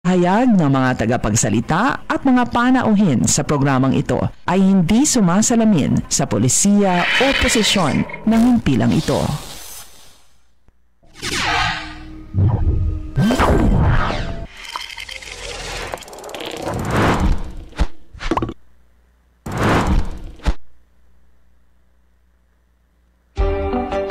Hayag ng mga tagapagsalita at mga panauhin sa programang ito ay hindi sumasalamin sa polisiya o posisyon ng himpilang ito.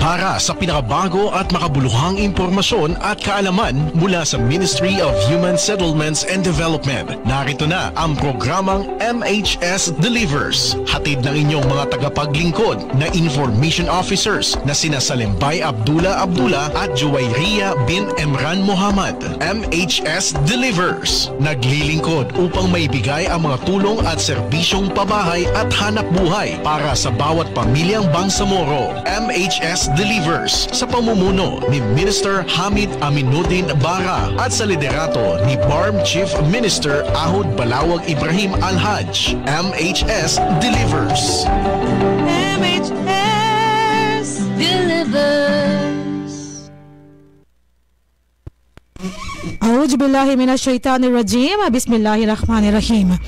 Para sa pinakabago at makabuluhang impormasyon at kaalaman mula sa Ministry of Human Settlements and Development, narito na ang programang MHS Delivers. Hatid ng inyong mga tagapaglingkod na Information Officers na sina Salimbay Abdullah at Juwayriya bin Emran Muhammad. MHS Delivers, naglilingkod upang maibigay ang mga tulong at serbisyong pabahay at hanap buhay para sa bawat pamilyang Bangsamoro. MHS Delivers sa pamumuno ni Minister Hamid Aminuddin Bara at sa liderato ni BARM Chief Minister Ahud Balawag Ibrahim Al-Haj. MHS Delivers. MHS Delivers. A'udhu billahi minash shaitanir rajim. Bismillahirrahmanirrahim.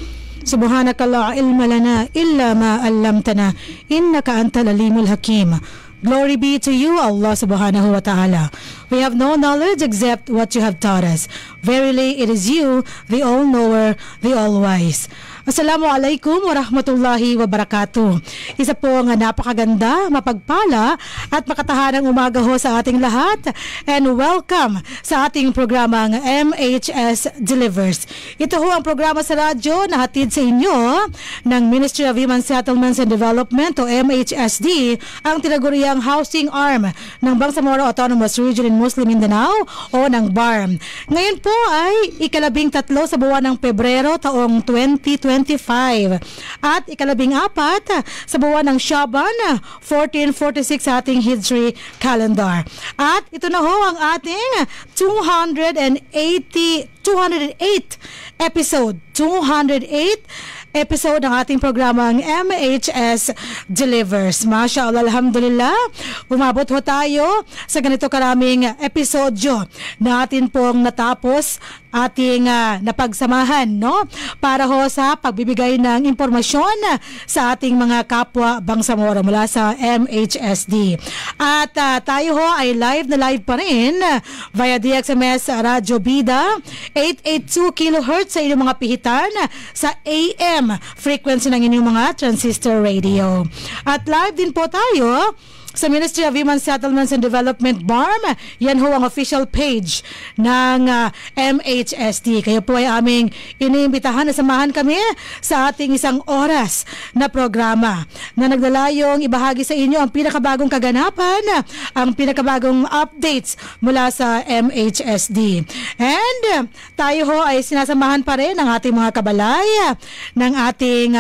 Subhanaka la ilma lana illa ma 'allamtana innaka antal alimul hakim. Glory be to you, Allah subhanahu wa ta'ala. We have no knowledge except what you have taught us. Verily, it is you, the all-knower, the all-wise. Assalamualaikum warahmatullahi wabarakatuh. Isa po ang napakaganda, mapagpala at makatahanang umaga ho sa ating lahat, and welcome sa ating programang MHS Delivers. Ito ho ang programa sa radyo na hatid sa inyo ng Ministry of Human Settlements and Development o MHSD, ang tinaguriang housing arm ng Bangsamoro Autonomous Region in Muslim Mindanao o ng BARM. Ngayon po ay ika-13 sa buwan ng Pebrero taong 2025 at ika-14 sa buwan ng Shaban 1446 sa ating Hijri calendar. At ito na ho ang ating 208 episode ng ating programang MHS Delivers. Mashallah, alhamdulillah, umabot ho tayo sa ganito karaming episodyo na atin pong natapos ating napagsamahan, no? Para ho sa pagbibigay ng impormasyon sa ating mga kapwa Bangsamoro mula sa MHSD. At tayo ho ay live na live pa rin via DXMS Radyo Bida 882 kHz sa inyong mga pihitan sa AM frequency ng inyong mga transistor radio. At live din po tayo sa Ministry of Human Settlements and Development BARM. Yan ho ang official page ng MHSD. Kayo po ay aming iniimbitahan na samahan kami sa ating isang oras na programa na naglalayong ibahagi sa inyo ang pinakabagong kaganapan, ang pinakabagong updates mula sa MHSD. And tayo ho ay sinasamahan pa rin ng ating mga kabalay, ng ating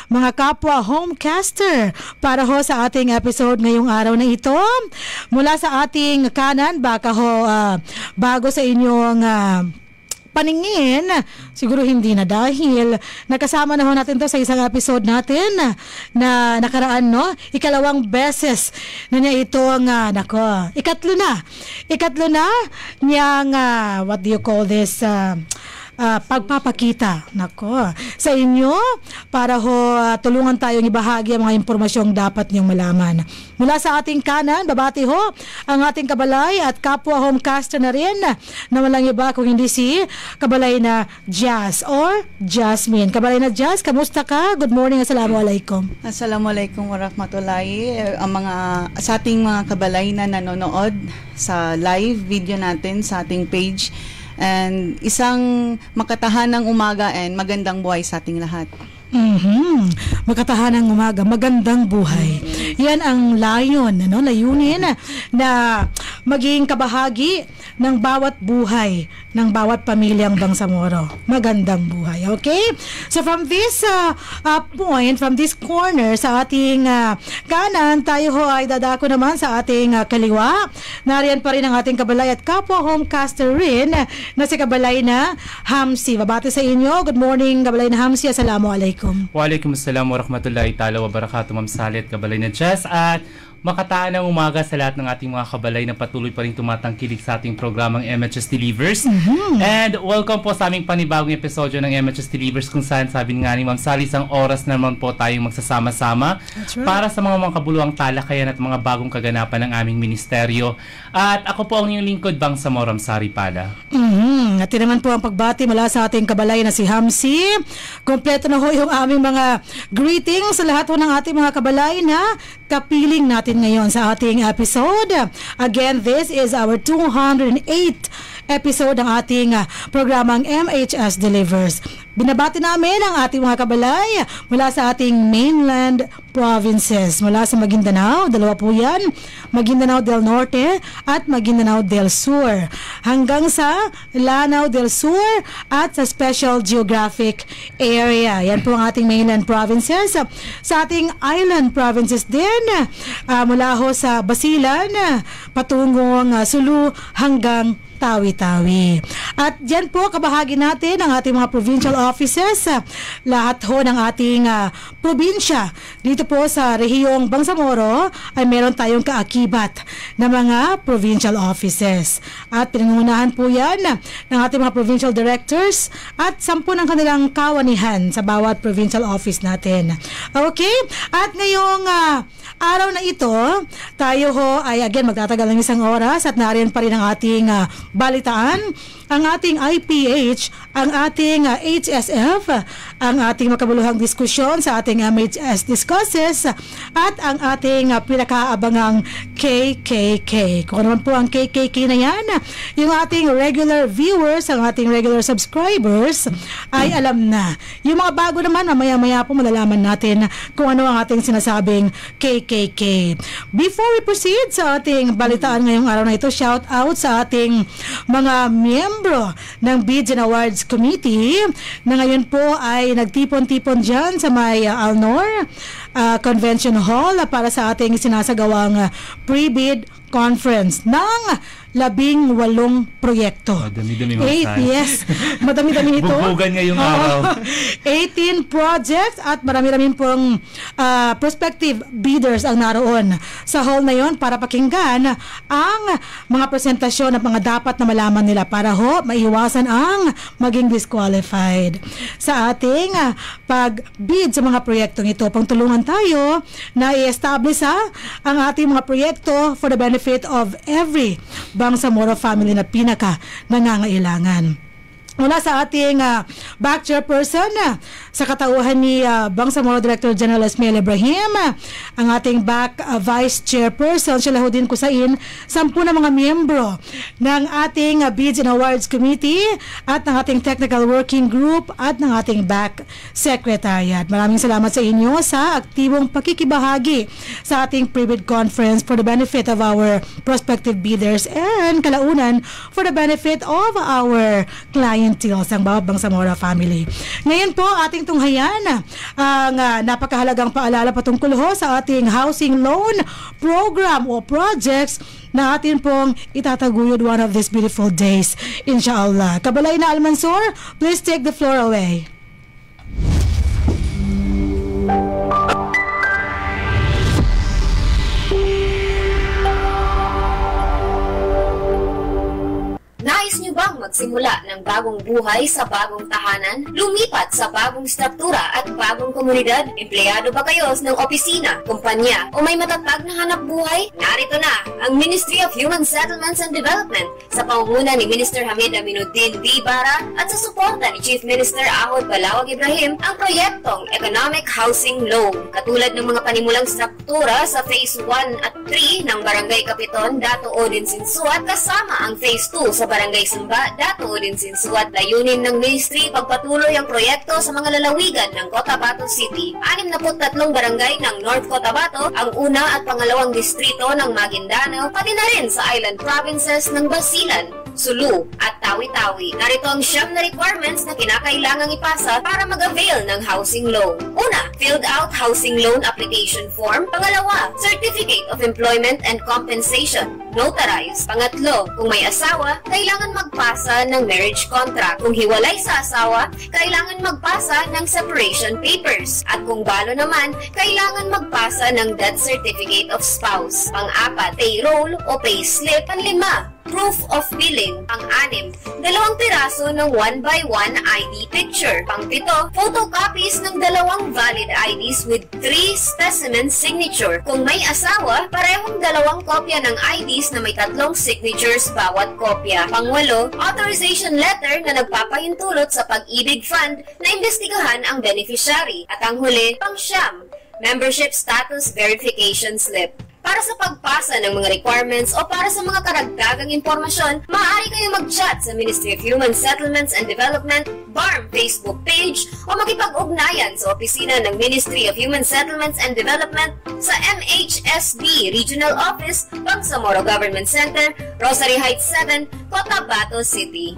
mga kapwa homecaster para ho sa ating episode ngayong araw na ito. Mula sa ating kanan, baka ho bago sa inyong paningin, siguro hindi na dahil nakasama na ho natin to sa isang episode natin na nakaraan, no? Ikalawang beses na niya itong ikatlo na niyang what do you call this, pagpapakita sa inyo para ho tulungan tayong ibahagi ang mga impormasyong dapat niyong malaman. Mula sa ating kanan, babati ho ang ating kabalay at kapwa homecaster na rin na walang iba kung hindi si kabalay na Jazz or Jasmine. Kabalay na Jazz, kamusta ka? Good morning, assalamualaikum. Assalamualaikum warahmatullahi. Sa ating mga kabalay na nanonood sa live video natin sa ating page, and isang makatahanang umaga and magandang buhay sa ating lahat. Makatahanang umaga, magandang buhay. Yan ang layunin na maging kabahagi ng bawat buhay ng bawat pamilyang Bangsamoro. Magandang buhay. Okay? So from this point, from this corner sa ating kanan, tayo ho ay dadako naman sa ating kaliwa. Nariyan pa rin ang ating kabalay at kapwa homecaster rin na si kabalay na Hamsi. Babati sa inyo. Good morning, kabalay na Hamsi. Assalamualaikum. Waalaikumsalam warahmatullahi ta'ala wabarakatuh, Ma'am Sally at kabalay na Jazz. At Makataan ng umaga sa lahat ng ating mga kabalay na patuloy pa rin tumatangkilik sa ating programang MHS Delivers. And welcome po sa aming panibagong episodyo ng MHS Delivers kung saan sabi nga ni Ma'am Sally, isang oras naman po tayong magsasama-sama para sa mga kabuluhang talakayan at mga bagong kaganapan ng aming ministeryo. At ako po ang inyong lingkod, Bangsamoro Sari Pala. At yun naman po ang pagbati mula sa ating kabalay na si Hamsi. Kompleto na ho yung aming mga greetings sa lahat ho ng ating mga kabalay na kapiling natin ngayon sa ating episode. Again, this is our 208th episode ng ating programang MHS Delivers. Binabati namin ang ating mga kabalay mula sa ating mainland provinces. Mula sa Maguindanao, dalawa po yan, Maguindanao del Norte at Maguindanao del Sur. Hanggang sa Lanao del Sur at sa Special Geographic Area. Yan po ang ating mainland provinces. Sa ating island provinces din, mula ho sa Basilan, patungong Sulu hanggang Tawi-Tawi. At dyan po kabahagi natin ang ating mga provincial offices, lahat ho ng ating probinsya. Dito po sa rehiyong Bangsamoro ay meron tayong kaakibat na mga provincial offices. At pinangunahan po yan ng ating mga provincial directors at 10 ng kanilang kawanihan sa bawat provincial office natin. Okay? At ngayong araw na ito, tayo ho ay again magtatagal ng isang oras at nariyan pa rin ang ating balitaan, ang ating IPH, ang ating HSF, ang ating makabuluhang diskusyon sa ating MHS Discusses at ang ating pinakaabangang KKK. Kung naman po ang KKK na yan, yung ating regular viewers, ang ating regular subscribers ay alam na. Yung mga bago naman, maya-maya po malalaman natin kung ano ang ating sinasabing KKK. Before we proceed sa ating balitaan ngayong araw na ito, shout out sa ating mga miyembro ng Bids and Awards Committee na ngayon po ay nagtipon-tipon dyan sa may Alnor Convention Hall para sa ating sinasagawang pre-bid conference ng 18 proyekto. Dami-dami mga yes, madami-dami ito. Bubugan ngayong araw. 18 projects at marami-rami pong prospective bidders ang naroon sa hall na yon para pakinggan ang mga presentasyon at mga dapat na malaman nila para ho maiwasan ang maging disqualified. Sa ating pag-bid sa mga proyektong ito, pangtulungan tayo na i-establish ang ating mga proyekto for the benefit of every Bangsamoro family na pinaka nangangailangan. Mula sa ating back chairperson sa katauhan ni Bangsamoro Director General Esmael Ibrahim, ang ating back vice chairperson Shalahuddin Kusain, 10 na mga miyembro ng ating Bids and Awards Committee at ng ating Technical Working Group at ng ating back secretariat. Maraming salamat sa inyo sa aktibong pakikibahagi sa ating pre-bid conference for the benefit of our prospective bidders and kalaunan for the benefit of our clients ang bawat Bangsamoro family. Ngayon po ating tunghayan ang napakahalagang paalala patungkol ho sa ating housing loan program o projects na atin pong itataguyod one of these beautiful days, inshallah. Kabalay na Almansor, please take the floor away. Nais niyo bang magsimula ng bagong buhay sa bagong tahanan? Lumipat sa bagong struktura at bagong komunidad? Empleyado ba kayo ng opisina, kumpanya o may matatag na hanap buhay? Narito na ang Ministry of Human Settlements and Development sa pangunguna ni Minister Hamid Aminuddin B. Bara at sa suporta ni Chief Minister Ahod Balawag Ibrahim ang proyektong Economic Housing Loan. Katulad ng mga panimulang struktura sa Phase 1 at 3 ng Barangay Kapiton, Dato Odin Sinsuat kasama ang Phase 2 sa Barangay Sumba, Dato Odin Sinsuat. Layunin ng ministry pagpatuloy ang proyekto sa mga lalawigan ng Cotabato City. 63 barangay ng North Cotabato, ang una at pangalawang distrito ng Maguindanao, pati na rin sa island provinces ng Basilan, Sulu at Tawi-Tawi. Narito ang 9 na requirements na kinakailangang ipasa para mag-avail ng housing loan. Una, filled out housing loan application form. Pangalawa, Certificate of Employment and Compensation, notarized. Pangatlo, kung may asawa, kailangan magpasa ng marriage contract. Kung hiwalay sa asawa, kailangan magpasa ng separation papers. At kung balo naman, kailangan magpasa ng death certificate of spouse. Pang-apat, payroll o payslip. Panlima, proof of billing. Pang-anim, 2 piraso ng 1x1 ID picture. Pang-pito, photocopies ng 2 valid IDs with 3 specimen signature. Kung may asawa, parehong 2 kopya ng IDs na may 3 signatures bawat kopya. Pang-walo, authorization letter na nagpapahintulot sa Pag-ibig Fund na imbestigahan ang beneficiary. At ang huli, pang-siyam, membership status verification slip. Para sa pagpasa ng mga requirements o para sa mga karagdagang impormasyon, maaari kayong mag-chat sa Ministry of Human Settlements and Development, BARM Facebook page o makipag-ugnayan sa opisina ng Ministry of Human Settlements and Development sa MHSD Regional Office, Bangsamoro Government Center, Rosary Heights 7, Cotabato City.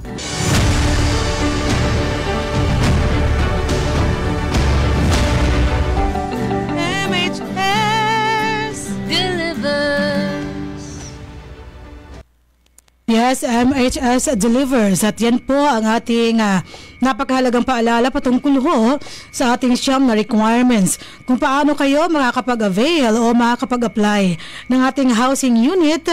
Yes, MHS delivers. At yan po ang ating napakahalagang paalala patungkol ho sa ating 9 na requirements kung paano kayo makakapag-avail o makakapag-apply ng ating housing unit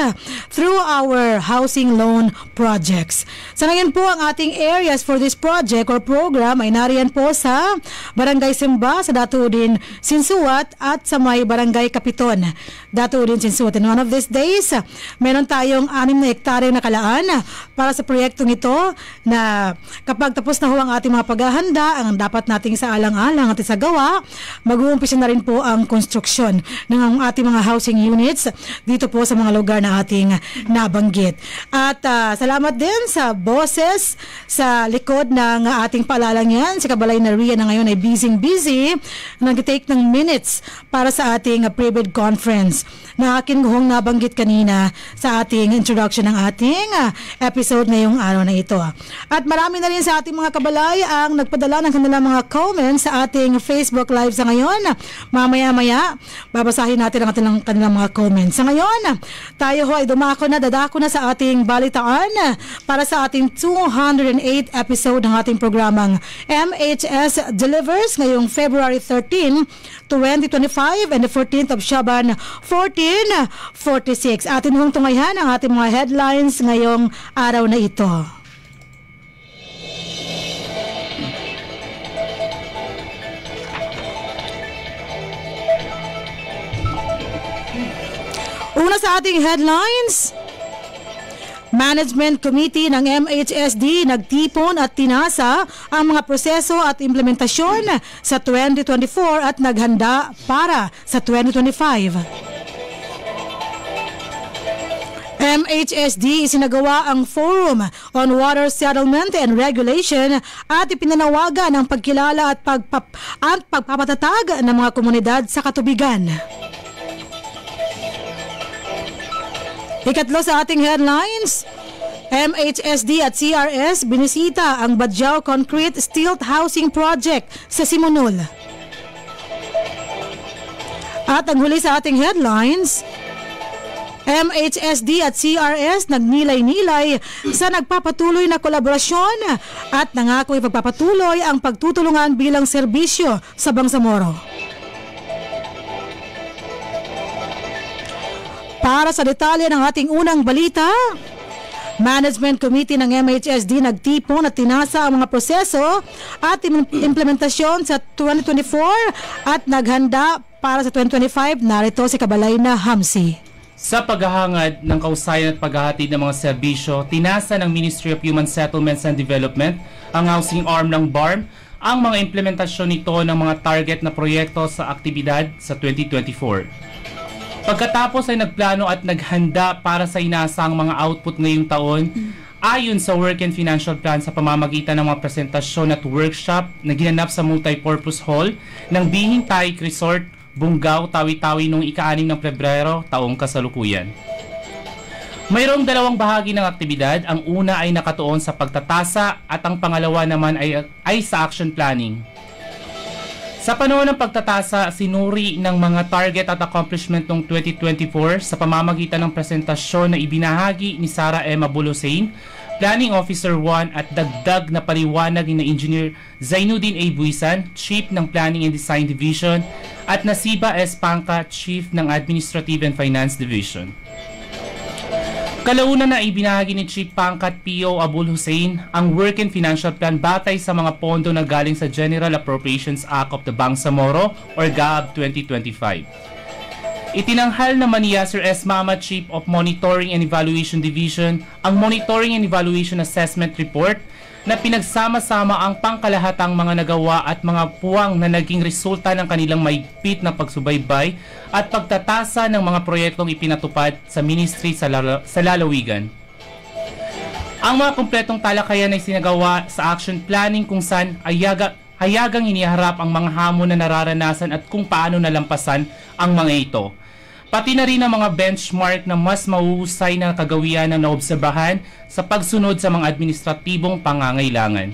through our housing loan projects. Sa ngayon po, ang ating areas for this project or program ay nariyan po sa Barangay Simba, sa Datuudin, Sinsuat at sa may Barangay Kapiton, Datuudin, Sinsuat. And one of these days, meron tayong 6 na hektareng nakalaan para sa proyektong ito na kapag tapos na ang ating mga paghahanda, ang dapat nating sa alang-alang at isagawa, mag-uumpisa na rin po ang konstruksyon ng ating mga housing units dito po sa mga lugar na ating nabanggit. At salamat din sa boses sa likod ng ating paalalang yan. Si Kabalay na Ria na ngayon ay busy, nag-take ng minutes para sa ating pre-bid conference na akin guhong nabanggit kanina sa ating introduction ng ating episode ngayong araw na ito. At marami na rin sa ating mga kabalay ang nagpadala ng kanilang mga comments sa ating Facebook Live sa ngayon. Mamaya-maya, babasahin natin ang kanilang mga comments. Sa ngayon, tayo ho ay dadako na sa ating balitaan para sa ating 208 episode ng ating programang MHS Delivers ngayong February 13, 2025 and the 14th of Shaban 1446. Atin hong tungayhan ang ating mga headlines ngayong araw na ito. Una sa ating headlines, Management Committee ng MHSD nagtipon at tinasa ang mga proseso at implementasyon sa 2024 at naghanda para sa 2025. MHSD isinagawa ang Forum on Water Settlement and Regulation at ipinanawagan ang pagkilala at pagpapatatag ng mga komunidad sa katubigan. Ikatlo sa ating headlines, MHSD at CRS binisita ang Badjao Concrete Stilt Housing Project sa Simonol. At ang huli sa ating headlines, MHSD at CRS nagnilay-nilay sa nagpapatuloy na kolaborasyon at nangako ipagpapatuloy ang pagtutulungan bilang serbisyo sa Bangsamoro. Para sa detalye ng ating unang balita, Management Committee ng MHSD nagtipon at tinasa ang mga proseso at implementasyon sa 2024 at naghanda para sa 2025. Narito si Kabalay na Hamsi. Sa paghahangad ng kausayan at paghahatid ng mga serbisyo, tinasa ng Ministry of Human Settlements and Development, ang housing arm ng BARM, ang mga implementasyon nito ng mga target na proyekto sa aktibidad sa 2024. Pagkatapos ay nagplano at naghanda para sa inaasang mga output ngayong taon, ayon sa Work and Financial Plan sa pamamagitan ng mga presentasyon at workshop na ginanap sa Multipurpose Hall ng Bihing Taik Resort, Bungaw, Tawi-Tawi noong ika-6 ng Pebrero taong kasalukuyan. Mayroong dalawang bahagi ng aktibidad. Ang una ay nakatuon sa pagtatasa at ang pangalawa naman ay sa action planning. Sa panahon ng pagtatasa, sinuri ng mga target at accomplishment noong 2024 sa pamamagitan ng presentasyon na ibinahagi ni Sarah M. Abul-Hussein, Planning Officer 1 at dagdag na paliwanag ni Engineer Zainuddin A. Buisan, Chief ng Planning and Design Division, at Nasiba S. Pangka, Chief ng Administrative and Finance Division. Kalaunan na ibinahagi ni Chief Pangkat P.O. Abul-Hussein ang Work and Financial Plan batay sa mga pondo na galing sa General Appropriations Act of the Bangsamoro or GAB 2025. Itinanghal naman niya Sir S. Mama, Chief of Monitoring and Evaluation Division, ang Monitoring and Evaluation Assessment Report na pinagsama-sama ang pangkalahatang mga nagawa at mga puwang na naging resulta ng kanilang mahigpit na pagsubaybay at pagtatasa ng mga proyektong ipinatupad sa ministry sa lalawigan. Ang mga kumpletong talakayan ay sinagawa sa action planning kung saan hayagang iniharap ang mga hamon na nararanasan at kung paano nalampasan ang mga ito. Pati na rin ang mga benchmark na mas mahuhusay na kagawian na naobserbahan sa pagsunod sa mga administratibong pangangailangan.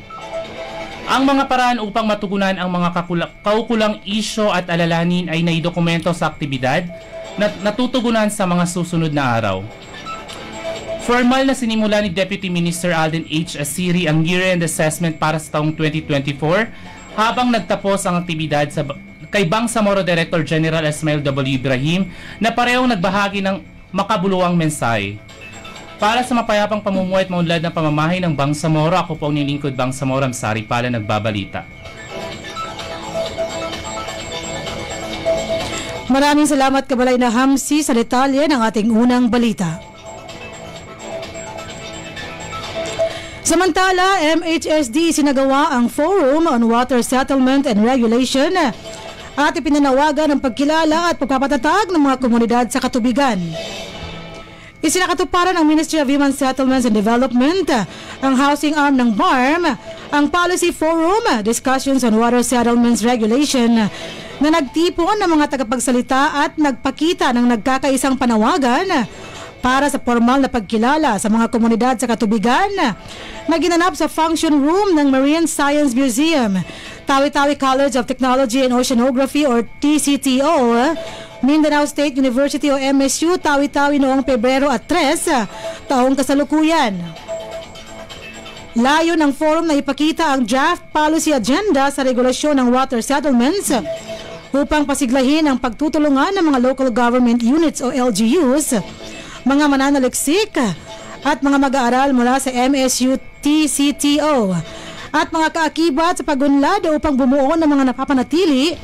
Ang mga paraan upang matugunan ang mga kaukulang isyo at alalahanin ay naidokumento sa aktibidad na natutugunan sa mga susunod na araw. Formal na sinimula ni Deputy Minister Alden H. Asiri ang year-end assessment para sa taong 2024 habang nagtapos ang aktibidad kay Bangsamoro Director General Ismail W. Ibrahim na parehong nagbahagi ng makabuluhang mensahe. Para sa mapayapang pamumuhay at maunlad na pamamahay ng Bangsamoro, ako po ang nilingkod Bangsamoro, Sari Pala, nagbabalita. Maraming salamat Kabalay na Hamsi sa detalye ng ating unang balita. Samantala, MHSD sinagawa ang Forum on Water Settlement and Regulation at ipinanawagan ang pagkilala at pagpapatatag ng mga komunidad sa katubigan. Isinakatuparan ng Ministry of Human Settlements and Development, ang housing arm ng BARM, ang Policy Forum, Discussions on Water Settlements Regulation, na nagtipon ng mga tagapagsalita at nagpakita ng nagkakaisang panawagan para sa formal na pagkilala sa mga komunidad sa katubigan na ginanap sa Function Room ng Marine Science Museum, Tawi-Tawi College of Technology and Oceanography or TCTO, Mindanao State University o MSU, Tawi-Tawi noong Pebrero at 3, taong kasalukuyan. Layo ng forum na ipakita ang draft policy agenda sa regulasyon ng water settlements upang pasiglahin ang pagtutulungan ng mga local government units o LGUs, mga mananaliksik at mga mag-aaral mula sa MSU TCTO at mga kaakibat sa pagunlad upang bumuo ng mga napapanatili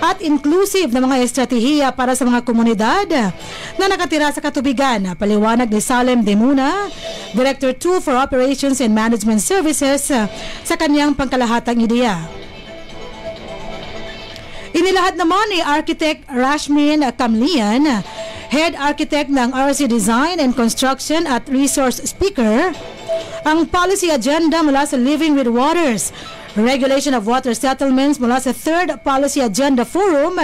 at inclusive na mga estratehiya para sa mga komunidad na nakatira sa katubigan. Paliwanag ni Salem Demuna, Director 2 for Operations and Management Services, sa kanyang pangkalahatang ideya. Inilahad naman ni Architect Rashmin Kamlian, Head Architect ng RC Design and Construction at Resource Speaker, ang policy agenda mula sa Living with Waters, Regulation of Water Settlements mula sa 3rd Policy Agenda Forum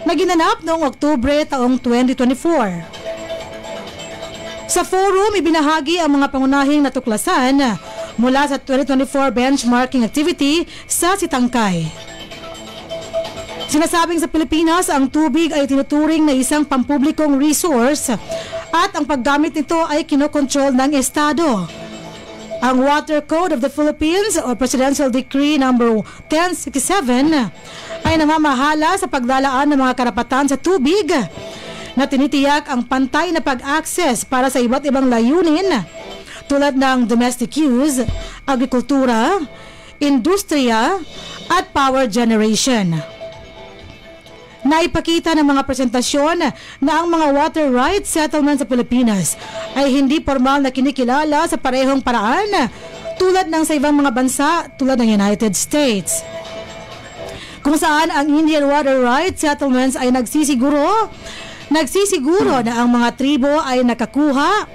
na ginanap noong Oktubre taong 2024. Sa forum, ibinahagi ang mga pangunahing natuklasan mula sa 2024 benchmarking activity sa Sitangkay. Sinasabing sa Pilipinas, ang tubig ay tinuturing na isang pampublikong resource at ang paggamit nito ay kinokontrol ng Estado. Ang Water Code of the Philippines o Presidential Decree No. 1067 ay namamahala sa paglalaan ng mga karapatan sa tubig na tinitiyak ang pantay na pag-access para sa iba't ibang layunin tulad ng domestic use, agrikultura, industriya at power generation. Naipakita ng mga presentasyon na ang mga water rights settlement sa Pilipinas ay hindi formal na kinikilala sa parehong paraan tulad ng sa ibang mga bansa tulad ng United States, kung saan ang Indian water rights settlements ay nagsisiguro na ang mga tribo ay nakakuha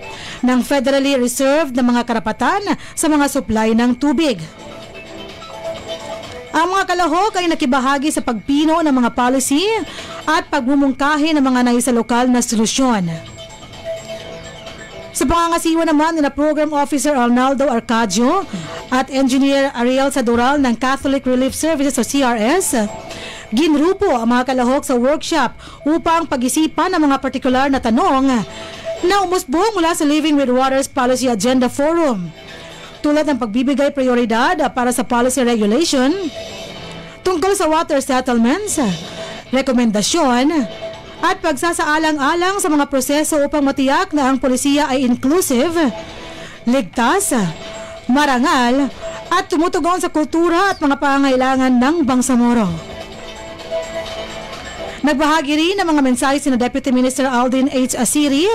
ng federally reserved na mga karapatan sa mga supply ng tubig. Ang mga kalahok ay nakibahagi sa pagpino ng mga policy at pagmumungkahi ng mga naisalokal na solusyon. Sa pangangasiwa naman ni na Program Officer Arnaldo Arcadio at Engineer Ariel Sadural ng Catholic Relief Services o CRS, ginrupo ang mga kalahok sa workshop upang pag-isipan ng mga partikular na tanong na umusbong mula sa Living with Waters Policy Agenda Forum, tulad ng pagbibigay prioridad para sa policy regulation tungkol sa water settlements, rekomendasyon at pagsasaalang-alang sa mga proseso upang matiyak na ang polisiya ay inclusive, ligtas, marangal at tumutugon sa kultura at mga pangangailangan ng Bangsamoro. Nagbahagi rin ng mga mensahe sina Deputy Minister Aldin H. Asiri,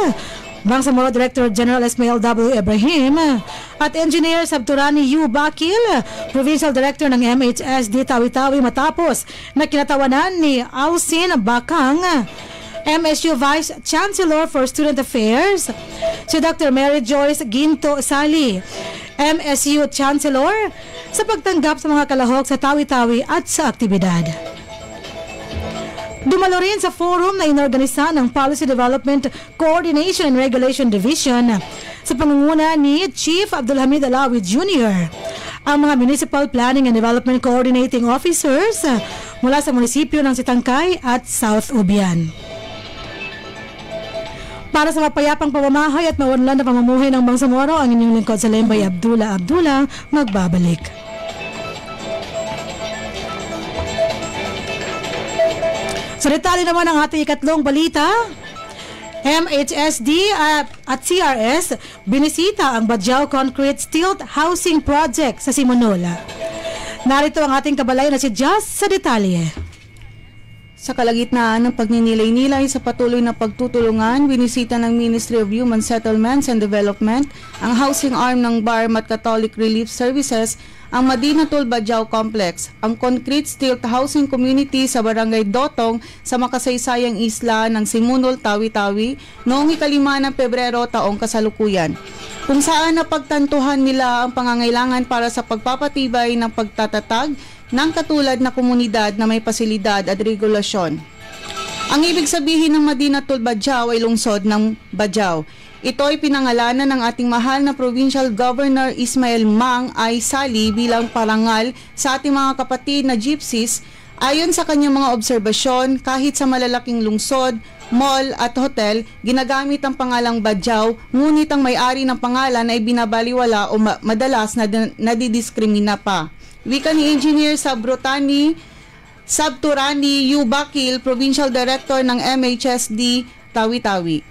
Bangsamoro Director General Ismail W. Ibrahim at Engineer Sabturani U. Bakil, Provincial Director ng MHSD Tawi-Tawi, matapos na kinatawanan ni Alcin Bakang, MSU Vice Chancellor for Student Affairs, si Dr. Mary Joyce Ginto Sali, MSU Chancellor, sa pagtanggap sa mga kalahok sa Tawi-Tawi at sa aktibidad. Dumalo rin sa forum na inorganisa ng Policy Development Coordination and Regulation Division sa pangunguna ni Chief Abdulhamid Alawi Jr. ang mga Municipal Planning and Development Coordinating Officers mula sa munisipyo ng Sitangkay at South Ubian. Para sa mapayapang pamamahay at maunlad na pamumuhay ng Bangsamoro, ang inyong lingkod sa Lembay Abdullah magbabalik. Sa detalye naman ang ating ikatlong balita, MHSD at CRS binisita ang Bajau Concrete Stilt Housing Project sa Simonola. Narito ang ating kabalay na si Jazz sa detalye. Sa kalagitnaan ng pagninilay-nilay sa patuloy na pagtutulungan, binisita ng Ministry of Human Settlements and Development ang housing arm ng Barmat Catholic Relief Services, ang Madinatul Bajau Complex, ang concrete stilt housing community sa Barangay Dotong sa makasaysayang isla ng Simunol, Tawi-Tawi noong 5 ng Pebrero taong kasalukuyan, kung saan napagtantuhan nila ang pangangailangan para sa pagpapatibay ng pagtatatag ng katulad na komunidad na may pasilidad at regulasyon. Ang ibig sabihin ng Madinatul Bajau ay lungsod ng Bajau. Ito ay pinangalanan ng ating mahal na Provincial Governor Ismail Mang ay Sali bilang parangal sa ating mga kapatid na gypsies. Ayon sa kanyang mga obserbasyon, kahit sa malalaking lungsod, mall at hotel, ginagamit ang pangalang Bajau, ngunit ang may-ari ng pangalan ay binabaliwala o madalas nadidiskrimina pa. Wika ni Engineer Sabturani U. Bakil, Provincial Director ng MHSD Tawi-Tawi.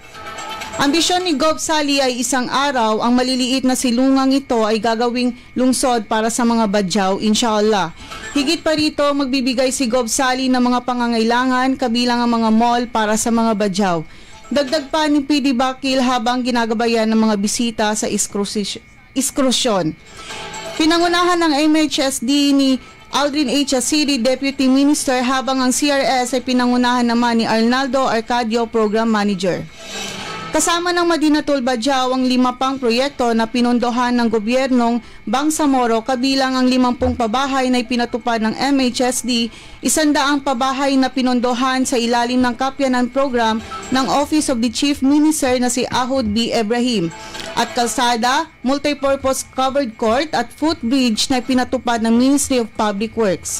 Ambisyon ni Gov. Sali ay isang araw ang maliliit na silungang ito ay gagawing lungsod para sa mga Bajau, inshallah. Higit pa rito, magbibigay si Gov. Sali ng mga pangangailangan kabilang ang mga mall para sa mga Bajau. Dagdag pa ni PD Bakil habang ginagabayan ng mga bisita sa iskrusyon. Pinangunahan ng MHSD ni Aldrin H. Asiri, Deputy Minister, habang ang CRS ay pinangunahan naman ni Arnaldo Arcadio, Program Manager. Kasama ng Madinatul Bajau ang 5 pang proyekto na pinondohan ng gobyernong Bangsamoro, kabilang ang 50 pabahay na ipinatupad ng MHSD, 100 pabahay na pinondohan sa ilalim ng kapyanan program ng Office of the Chief Minister na si Ahud B. Ibrahim, at kalsada, multipurpose covered court at footbridge na ipinatupad ng Ministry of Public Works.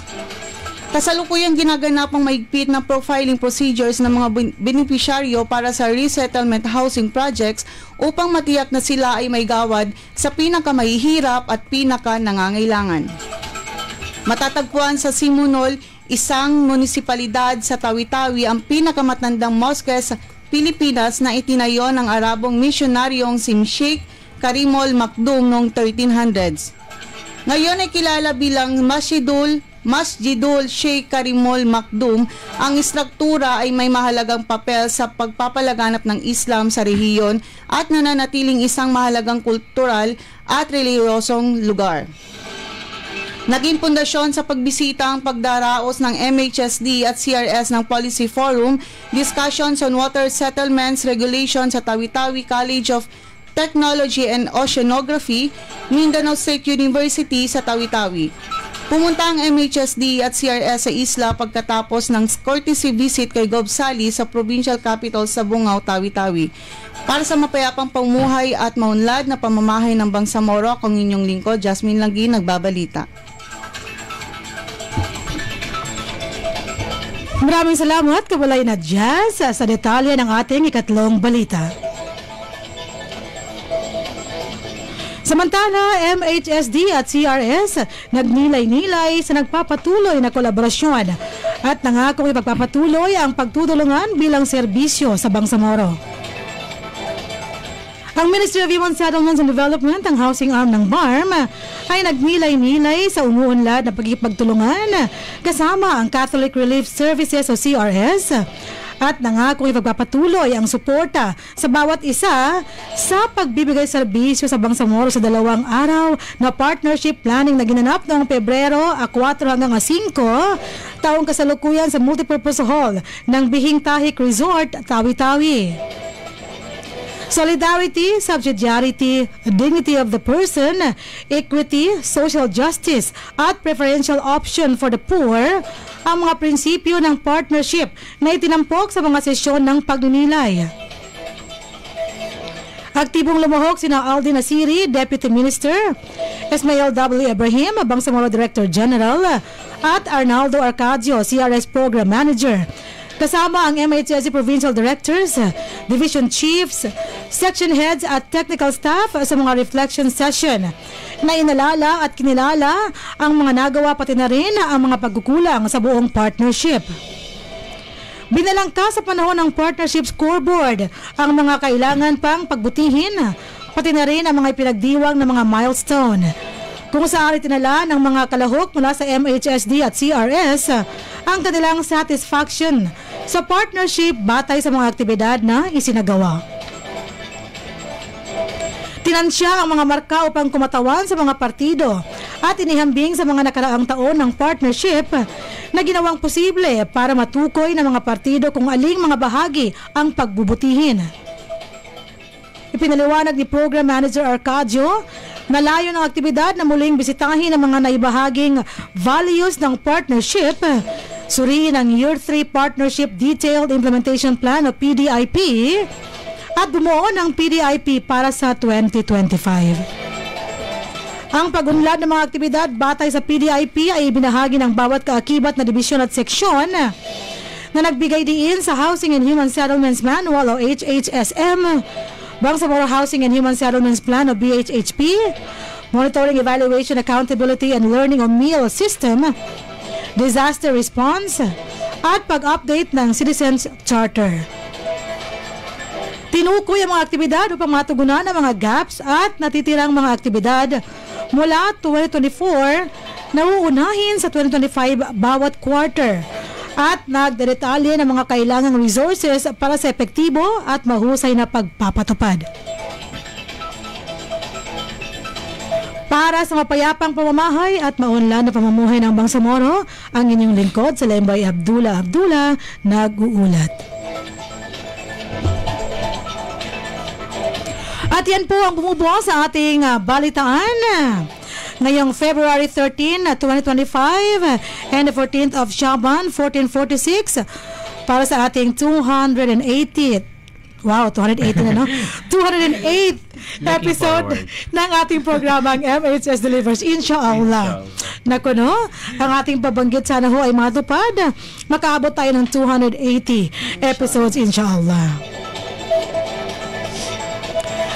Kasalukuyang ginaganap ang maigpit na profiling procedures ng mga benepisyaryo para sa resettlement housing projects upang matiyak na sila ay may gawad sa pinakamahihirap at pinakanangangailangan. Matatagpuan sa Simunol, isang munisipalidad sa Tawi-Tawi, ang pinakamatandang mosque sa Pilipinas na itinayo ng Arabong misyonaryong si Sheikh Karimul Makdum noong 1300s. Ngayon ay kilala bilang Masjidul Sheikh Karimul Makdum. Ang istruktura ay may mahalagang papel sa pagpapalaganap ng Islam sa rehiyon at nananatiling isang mahalagang kultural at reliyosong lugar. Naging pundasyon sa pagbisita ang pagdaraos ng MHSD at CRS ng Policy Forum, discussions on water settlements regulation sa Tawi-Tawi College of Technology and Oceanography, Mindanao State University sa Tawi-Tawi. Pumunta ang MHSD at CRS sa isla pagkatapos ng courtesy visit kay Gov. Sally sa provincial capital sa Bungaw, Tawi-Tawi. Para sa mapayapang pamumuhay at maunlad na pamamahay ng Bangsamoro, ang inyong lingkod, Jasmine Langgi, nagbabalita. Maraming salamat, Kabalay na Jazz, sa detalye ng ating ikatlong balita. Samantala, MHSD at CRS nagnilay-nilay sa nagpapatuloy na kolaborasyon at nangakong ipagpapatuloy ang pagtutulungan bilang serbisyo sa Bangsamoro. Ang Ministry of Human Settlements and Development, ang housing arm ng BARM, ay nagnilay-nilay sa umuunlad na pagkipagtulungan kasama ang Catholic Relief Services o CRS at nangakong ipagpapatuloy ang suporta sa bawat isa sa pagbibigay serbisyo sa Bangsamoro sa 2 araw na partnership planning na ginanap noong Pebrero 4 hanggang 5 taong kasalukuyan sa Multipurpose Hall ng Bihing Tahik Resort, Tawi-Tawi. Solidarity, subsidiarity, dignity of the person, equity, social justice, at preferential option for the poor ang mga prinsipyo ng partnership na itinampok sa mga sesyon ng pagninilay. Aktibong lumuhok sina Aldi Nasiri, Deputy Minister, Ismail W. Ibrahim, Bangsamoro Director General, at Arnaldo Arcadio, CRS Program Manager. Kasama ang MHSD Provincial Directors, Division Chiefs, Section Heads at Technical Staff sa mga reflection session na inalala at kinilala ang mga nagawa pati na rin ang mga pagkukulang sa buong partnership. Binalangka sa panahon ng Partnership Scoreboard ang mga kailangan pang pagbutihin, pati na rin ang mga ipinagdiwang na mga milestone, kung saan itinala ng mga kalahok mula sa MHSD at CRS ang kanilang satisfaction sa partnership batay sa mga aktibidad na isinagawa. Tinansya ang mga marka upang kumatawan sa mga partido at inihambing sa mga nakaraang taon ng partnership na ginawang posible para matukoy ng mga partido kung aling mga bahagi ang pagbubutihin. Ipinaliwanag ni Program Manager Arcadio na layo ng aktibidad na muling bisitahin ang mga naibahaging values ng partnership, suriin ang Year 3 Partnership Detailed Implementation Plan o PDIP at bumuo ng PDIP para sa 2025. Ang pag-unlad ng mga aktibidad batay sa PDIP ay ibinahagi ng bawat kaakibat na dibisyon at seksyon na nagbigay diin sa Housing and Human Settlements Manual o HHSM, Bangsamoro Housing and Human Settlements Plan o BHHP, Monitoring, Evaluation, Accountability and Learning o MEAL System, Disaster Response, at pag-update ng Citizens Charter. Tinukoy ang mga aktibidad upang matugunan ang mga gaps at natitirang mga aktibidad mula 2024 na uunahin sa 2025 bawat quarter at nagdedetalye ng mga kailangang resources para sa epektibo at mahusay na pagpapatupad. Para sa mapayapang pamamahay at maunlad na pamumuhay ng Bangsamoro, ang inyong lingkod sa Lembay Abdullah nag-uulat. At yan po ang bumubuo sa ating balitaan ngayong February 13, 2025 and the 14th of Shaban, 1446 para sa ating 280 na, no? 208th episode ng ating programang MHS Delivers, Insha'Allah. Naku, no? Ang ating pabanggit sana ho ay matupad. Makaabot tayo ng 280 episodes, Insha'Allah.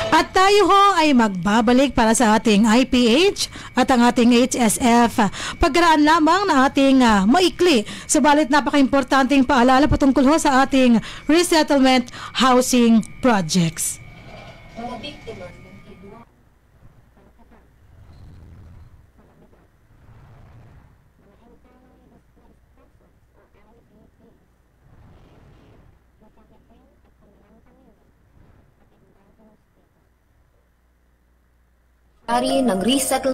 At tayo ho ay magbabalik para sa ating IPH at ang ating HSF. Pagkaraan lamang na ating maikli, subalit napaka-importanting paalala patungkol ho sa ating resettlement housing projects. Ari ng resettle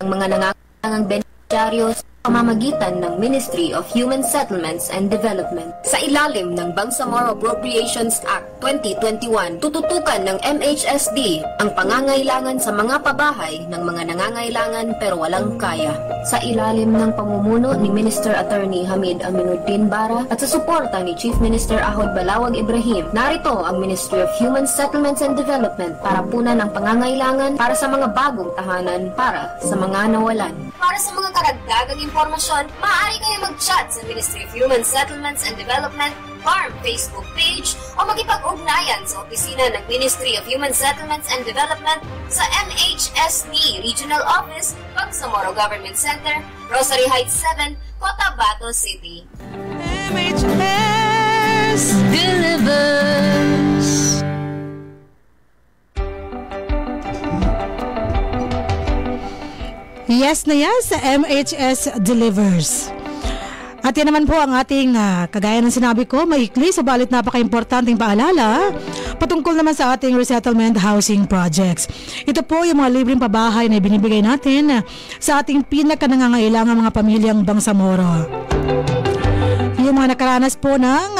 ng mga nangangailangang beneficiaryos pamamagitan ng Ministry of Human Settlements and Development. Sa ilalim ng Bangsamoro Appropriations Act 2021, tututukan ng MHSD ang pangangailangan sa mga pabahay ng mga nangangailangan pero walang kaya. Sa ilalim ng pamumuno ni Minister Attorney Hamid Aminuddin Bara at sa suporta ni Chief Minister Ahod Balawag Ibrahim, narito ang Ministry of Human Settlements and Development para punan ang pangangailangan para sa mga bagong tahanan para sa mga nawalan. Para sa mga karagdagang impormasyon, maaari kayo mag-chat sa Ministry of Human Settlements and Development FARM Facebook page o makipag-ugnayan sa opisina ng Ministry of Human Settlements and Development sa MHSD Regional Office, Bangsamoro Government Center, Rosary Heights 7, Cotabato City. MHS delivers. Yes na yes, MHS delivers. At yan naman po ang ating, kagaya ng sinabi ko, maikli, subalit napaka-importanting paalala patungkol naman sa ating resettlement housing projects. Ito po yung mga libreng pabahay na ibinibigay natin sa ating pinaka-nangangailangang mga pamilyang Bangsamoro. Yung mga nakaranas po ng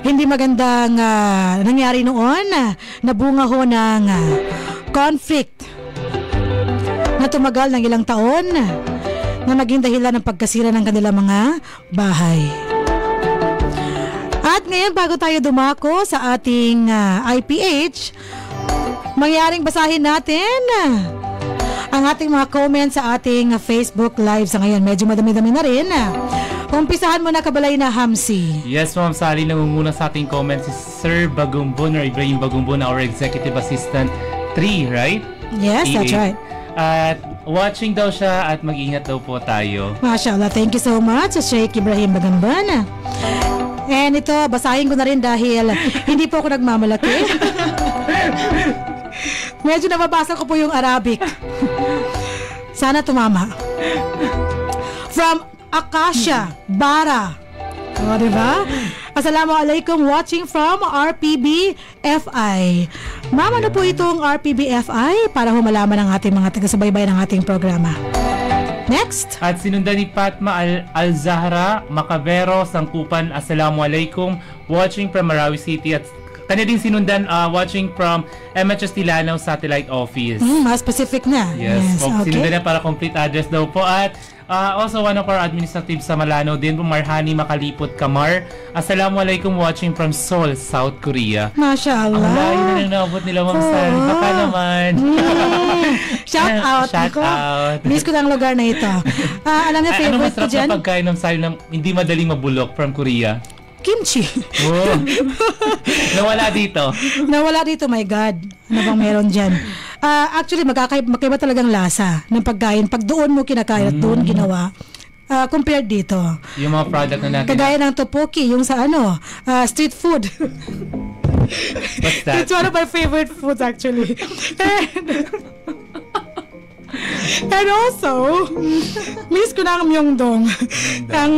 hindi magandang nangyari noon, nabunga ho ng conflict na tumagal ng ilang taon na naging dahilan ng pagkasira ng kanilang mga bahay. At ngayon, bago tayo dumako sa ating IPH, mangyaring basahin natin ang ating mga comments sa ating Facebook Live sa ngayon. Medyo madami-dami na rin. Umpisahan mo na, Kabalay na Hamsi. Yes, Ma'am Sally, nangunguna sa ating comments si Sir Bagumbon or Ibrahim Bagumbon, our Executive Assistant 3, right? Yes, that's right. At watching daw siya at mag-ingat daw po tayo. Mashallah, thank you so much, Sheikh Ibrahim Bagamban. And ito, basahin ko na rin dahil hindi po ako nagmamalaki. Medyo nababasa ko po yung Arabic. Sana tumama. From Akasha Bara. O, diba? Assalamualaikum, watching from RPB FI. Ma'am, ano po itong RPB FI para humalaman ang ating mga taga-subaybay ng ating programa? Next. At sinundan ni Fatma Al-Zahra Macavero Sangkupan. Assalamualaikum, watching from Marawi City. At kanya din sinundan watching from MHS Tilanaw Satellite Office. Mas specific na. Yes, Okay. Sinundan na para complete address daw po. At also one of our administrative sa Malano din po, Marhani Makalipot Kamar. Assalamualaikum, watching from Seoul, South Korea. Mashallah. Ang layo na naabot nila, Ma'am Sally. Baka naman. Shout out. Shout out. Miss ko na ang lugar na ito. Alam niya, Ano favorite ko masarap dyan? na pagkain ng Sally na hindi madaling mabulok from Korea? Kimchi. Oh. Nawala dito. Nawala dito, my God. Ano bang meron dyan? Actually, magkaiba talagang lasa ng pagkain. Pag doon mo kinakain at doon ginawa, compared dito. Yung mga product na natin. Kagaya ng tteokbokki, yung sa street food. What's that? It's one of my favorite foods actually. And also, miss ko na ang Myeongdong. Ang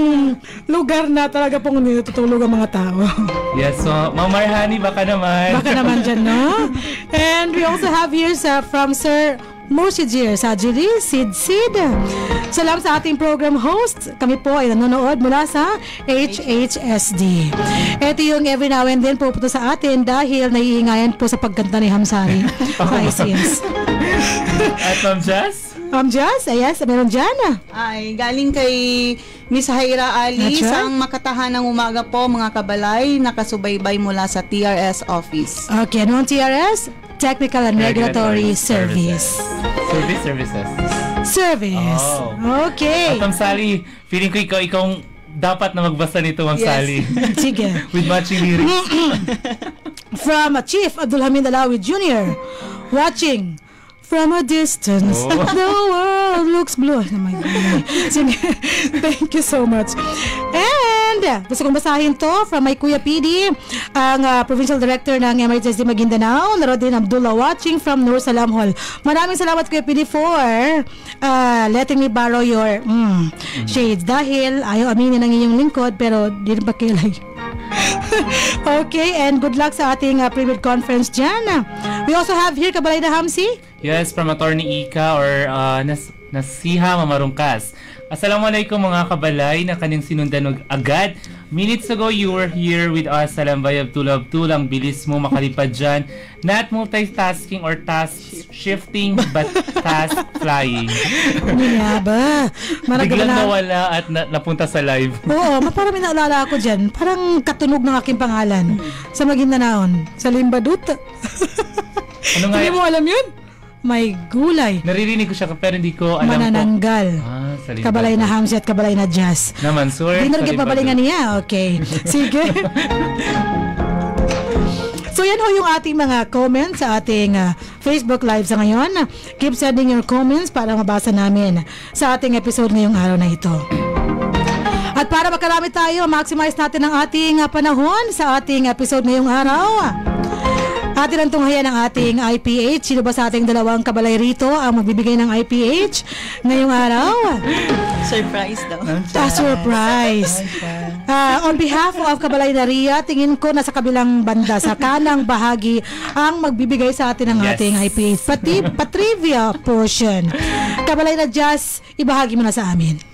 lugar na talaga pong natutulog ang mga tao. Yes, so Ma'am Marhani, baka naman. Baka naman dyan, no? And we also have here from Sir Murshidjir Sajili, Sid. Salam sa ating program host. Kami po ay nanonood mula sa HHSD. Ito yung every now and then pupunta sa atin dahil naiingayan po sa pagkanta ni Hamsari. Crisis. At Ma'am Jazz? Ma'am Jazz, yes, meron dyan. Ay, galing kay Miss Haira Ali. That's right. Isang makatahanang umaga po, mga kabalay, nakasubaybay mula sa TRS office. Okay, ano ang TRS? Technical and Regulatory Service. Service. Oh. Okay. At Ma'am Sally, feeling ko ikaw dapat na magbasa nito, Ma'am Sally. Sige. With matching lyrics. From Chief Abdulhamid Alawi Jr. Watching from a distance, the world looks blue. Oh my God. Sige. Thank you so much. And gusto kong basahin to from my Kuya PD, ang Provincial Director ng MHSD Maguindanao, Narodin Abdullah, watching from Nur Salam Hall. Maraming salamat Kuya PD for letting me borrow your shades. Dahil ayaw aminin ng inyong lingkod, pero di rin pa kilay. Okay, and good luck sa ating private conference dyan. We also have here Kabalay na Hamsi. Yes, from Attorney Ika or Nasiha Mamarungkas. Assalamualaikum mga kabalay na kanyang sinundan agad. Minutes ago, you were here with us sa Lambay of Tulang. Bilis mo makalipad dyan. Not multitasking or task shifting, but task flying. Nga ba? Biglang nawala at napunta sa live. Oo, parang may naalala ako dyan. Parang katunog ng aking pangalan. Sa Maguindanaon. Sa Limbadut. Ano nga? Hindi mo alam yun? May gulay. Naririnig ko siya pero hindi ko alam Manananggal. Sa Kabalay na Hamsi at Kabalay na Jazz. Naman, sir. Hindi na nagpapalingan niya. Okay. Sige. So yan ho yung ating mga comments sa ating Facebook Live sa ngayon. Keep sending your comments para mabasa namin sa ating episode ngayong araw na ito. At para makarami tayo, maximize natin ang ating panahon sa ating episode ngayong araw. Atin ang tunghayan ng ating IPH. Sino ba sa ating dalawang kabalay rito ang magbibigay ng IPH ngayong araw? Surprise daw. Surprise. On behalf of Kabalay na Ria, tingin ko nasa kabilang banda, sa kanang bahagi ang magbibigay sa atin ng ating IPH. Patrivia portion. Kabalay na Jazz, ibahagi mo na sa amin.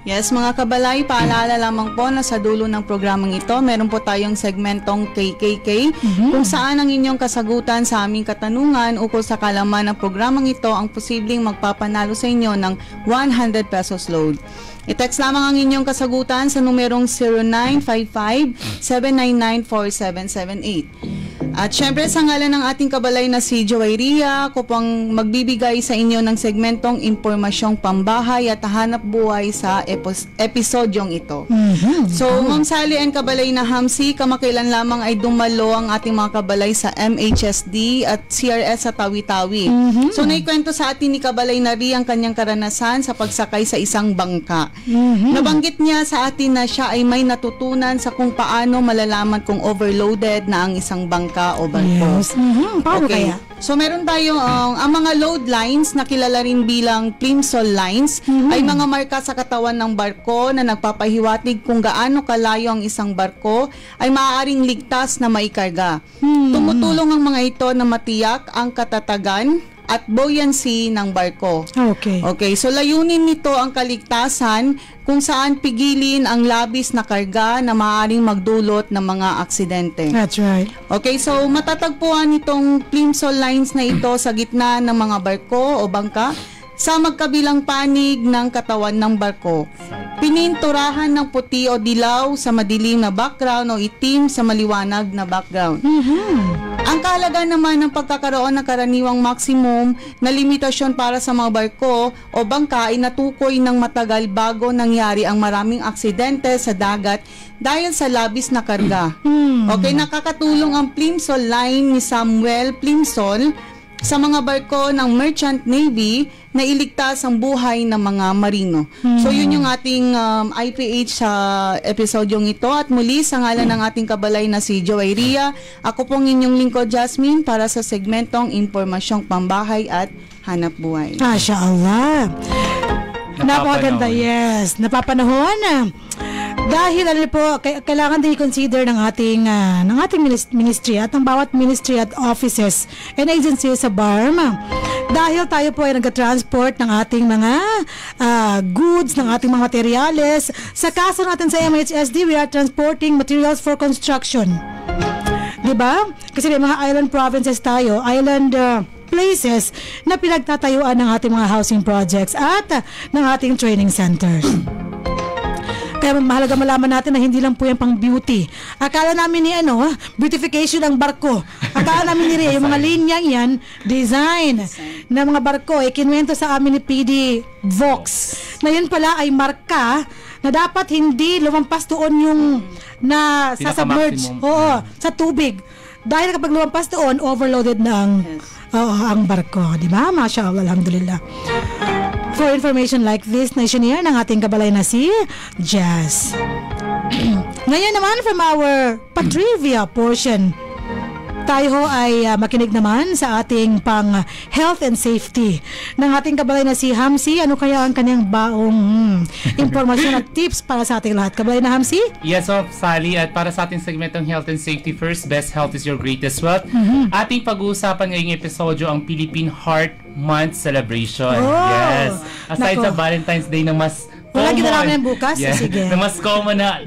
Yes, mga kabalay, paalala lamang po na sa dulo ng programang ito, meron po tayong segmentong KKK kung saan ang inyong kasagutan sa aming katanungan ukol sa kalaman ng programang ito ang posibleng magpapanalo sa inyo ng 100 pesos load. I-text lamang ang inyong kasagutan sa numerong 0955-799-4778. At syempre sa ngalan ng ating kabalay na si Joey Ria, ako pong magbibigay sa inyo ng segmentong impormasyong pambahay at hanap buhay sa episodyong ito. So, Ma'am Sally and Kabalay na Hamsi, kamakailan lamang ay dumalo ang ating mga kabalay sa MHSD at CRS sa Tawi-Tawi. So, naikwento sa atin ni Kabalay na Ria ang kanyang karanasan sa pagsakay sa isang bangka. Nabanggit niya sa atin na siya ay may natutunan sa kung paano malalaman kung overloaded na ang isang bangka o barko. Yes. Paano kaya? So meron tayong ang mga load lines na kilala rin bilang plimsoll lines ay mga marka sa katawan ng barko na nagpapahiwatig kung gaano kalayo ang isang barko ay maaaring ligtas na maikarga. Tumutulong ang mga ito na matiyak ang katatagan at buoyancy ng barko. Okay, so layunin nito ang kaligtasan kung saan pigilin ang labis na karga na maaaring magdulot ng mga aksidente. That's right. Okay, so matatagpuan itong plimsoll lines na ito sa gitna ng mga barko o bangka sa magkabilang panig ng katawan ng barko. Pininturahan ng puti o dilaw sa madilim na background o itim sa maliwanag na background. Ang kahalaga naman ng pagkakaroon ng karaniwang maximum na limitasyon para sa mga barko o bangka ay natukoy ng matagal bago nangyari ang maraming aksidente sa dagat dahil sa labis na karga. Okay, nakakatulong ang plimsoll line ni Samuel Plimsoll sa mga barko ng Merchant Navy na iligtas ang buhay ng mga marino. So yun yung ating IPH sa episodyong ito. At muli sa ngalan ng ating kabalay na si Joey Ria, ako pong inyong lingkod Jasmine para sa segmentong Impormasyong Pambahay at Hanap Buhay. Masya Allah. Napakaganda, yes. Napapanahon. Dahil ano po, kailangan din i-consider ng ating ministry at ng bawat ministry at offices and agencies sa BARM. Dahil tayo po ay nag-transport ng ating mga goods, ng ating mga materyales. Sa kaso natin sa MHSD, we are transporting materials for construction. Diba? Kasi may mga island provinces tayo, island places na pinagtatayuan ng ating mga housing projects at ng ating training centers. Kaya mahalaga malaman natin na hindi lang po yan pang beauty. Akala namin ni beautification ng barko. Akala namin ni Ria, yung mga linyang yan, design ng mga barko, kinwento sa amin ni PD Vox. Na yun pala ay marka na dapat hindi lumampas doon yung na sasubmerge sa tubig. Dahil kapag lumampas doon, overloaded na ang barko. Diba? Masya Allah, alhamdulillah. For information like this, nationeer ng ating kabalay na si Jazz. Ngayon naman from our Patrivia portion. tayo ho ay makinig naman sa ating pang health and safety ng ating kabalay na si Hamsi. Ano kaya ang kanyang baong impormasyon at tips para sa ating lahat? Kabalay na Hamsi? Yes, Sally. At para sa ating segmentong Health and Safety First, Best Health is Your Greatest Wealth. Ating pag-uusapan ngayong episodyo ang Philippine Heart Month Celebration. Yes. Aside sa Valentine's Day na mas wala ginalaman ng bukas? Yeah. Sige. Na mas common na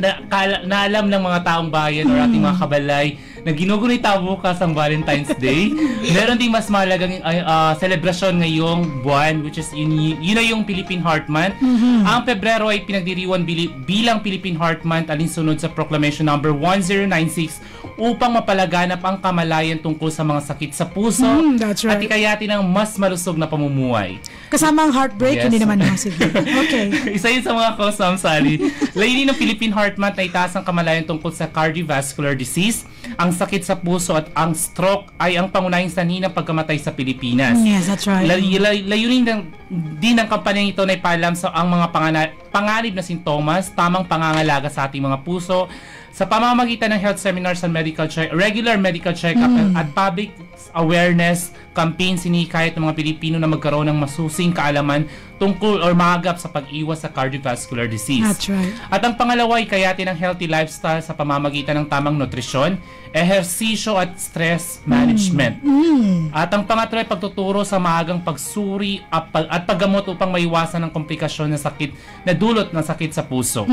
alam ng mga taong bayan or ating mga kabalay na ginugunita bukas ang Valentine's Day. Meron ding mas mahalagang selebrasyon ngayong buwan, which is yun na yung Philippine Heart Month. Ang Pebrero ay pinagdiriwan bilang Philippine Heart Month alinsunod sa Proclamation number 1096 upang mapalaganap ang kamalayan tungkol sa mga sakit sa puso that's right. at ikayatin ng mas malusog na pamumuhay. Kasama ang heartbreak, hindi naman sige. Okay. Isa yun sa mga cause, Sally. Layunin ng Philippine Heart Month na itaas ang kamalayan tungkol sa cardiovascular disease, ang sakit sa puso at ang stroke ay ang pangunahing sanhi ng pagkamatay sa Pilipinas. Yes, that's right. Layunin din ng kampanyang ito na ipaalam sa ang mga panganib na sintomas, tamang pangangalaga sa ating mga puso, sa pamamagitan ng health seminars and regular medical check-up at public awareness campaign, sinikayat ng mga Pilipino na magkaroon ng masusing kaalaman tungkol or maagap sa pag-iwas sa cardiovascular disease. That's right. At ang pangalawa ay kayatin ng healthy lifestyle sa pamamagitan ng tamang nutrisyon, ehersisyo at stress management. At ang pangatlo ay pagtuturo sa maagang pagsuri at paggamot upang maiwasan ang komplikasyon ng sakit na dulot ng sakit sa puso.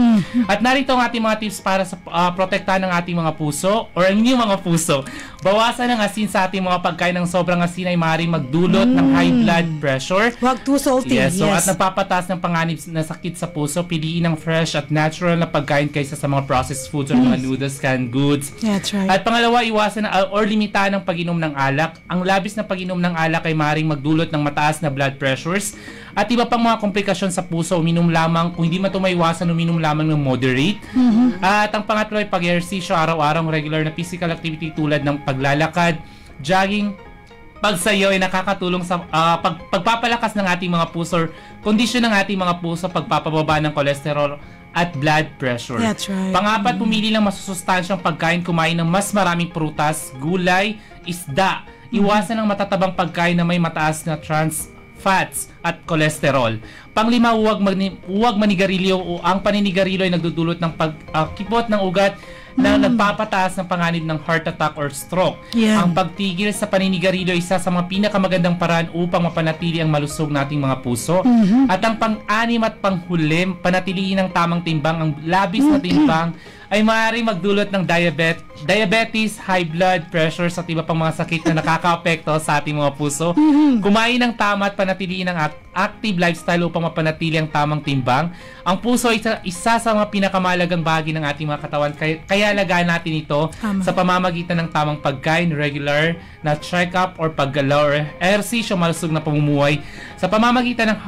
At narito ang ating mga tips para sa protektahan ng ating mga puso or ang inyong mga puso. Bawasan ang asin sa ating mga pagkain ng sobrang asin ay maaaring magdulot ng high blood pressure. Huwag too salty. Yes, so at nagpapataas ng panganib na sakit sa puso, piliin ang fresh at natural na pagkain kaysa sa mga processed foods or mga noodles, canned goods. That's right. At pangalawa, iwasan or limitahan ang pag-inom ng alak. Ang labis na pag-inom ng alak ay maaaring magdulot ng mataas na blood pressures at iba pang mga komplikasyon sa puso. Uminom lamang, kung hindi man ito maiwasan, uminom lamang ng moderate. At ang pangatlo ay pag-ehersisyo araw-araw, regular na physical activity tulad ng paglalakad, jogging, pagsayaw ay nakakatulong sa pagpapalakas ng ating mga puso or kondisyon ng ating mga puso, pagpapababa ng cholesterol at blood pressure. That's right. Pang-apat, pumili ng masusustansyang pagkain, kumain ng mas maraming prutas, gulay, isda. Iwasan ang matatabang pagkain na may mataas na trans fats at cholesterol. Panglima, huwag manigarilyo o ang paninigarilyo ay nagdudulot ng pagkipot ng ugat na nagpapataas ng panganib ng heart attack or stroke. Yeah. Ang pagtigil sa paninigarilyo ay isa sa mga pinakamagandang paraan upang mapanatili ang malusog nating mga puso. At ang pang-anim at panghulim, panatiliin ang tamang timbang. Ang labis na timbang ay maaaring magdulot ng diabetes, high blood pressure at iba pang mga sakit na nakaka-apekto sa ating mga puso. Kumain ng tama at panatiliin ang active lifestyle upang mapanatili ang tamang timbang. Ang puso ay isa sa mga pinakamahalagang bahagi ng ating mga katawan. Kaya alagaan natin ito sa pamamagitan ng tamang pagkain, regular na check-up or paggalaw or ehersisyo, malusog na pamumuhay. Sa pamamagitan ng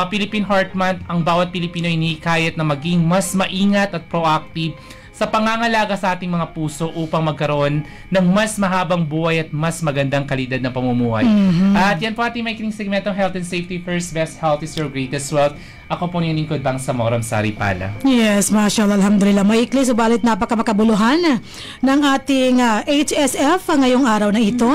Philippine Heart Month, ang bawat Pilipino ay hinihikayat na maging mas maingat at proactive sa pangangalaga sa ating mga puso upang magkaroon ng mas mahabang buhay at mas magandang kalidad ng pamumuhay. At yan po ating maikling segmentong Health and Safety First, Best Health is Your Greatest Wealth. Ako po niyong lingkod Bang Samoram Saripala. Yes, mashallah, alhamdulillah. Maikli, subalit napakamakabuluhan ng ating HSF ngayong araw na ito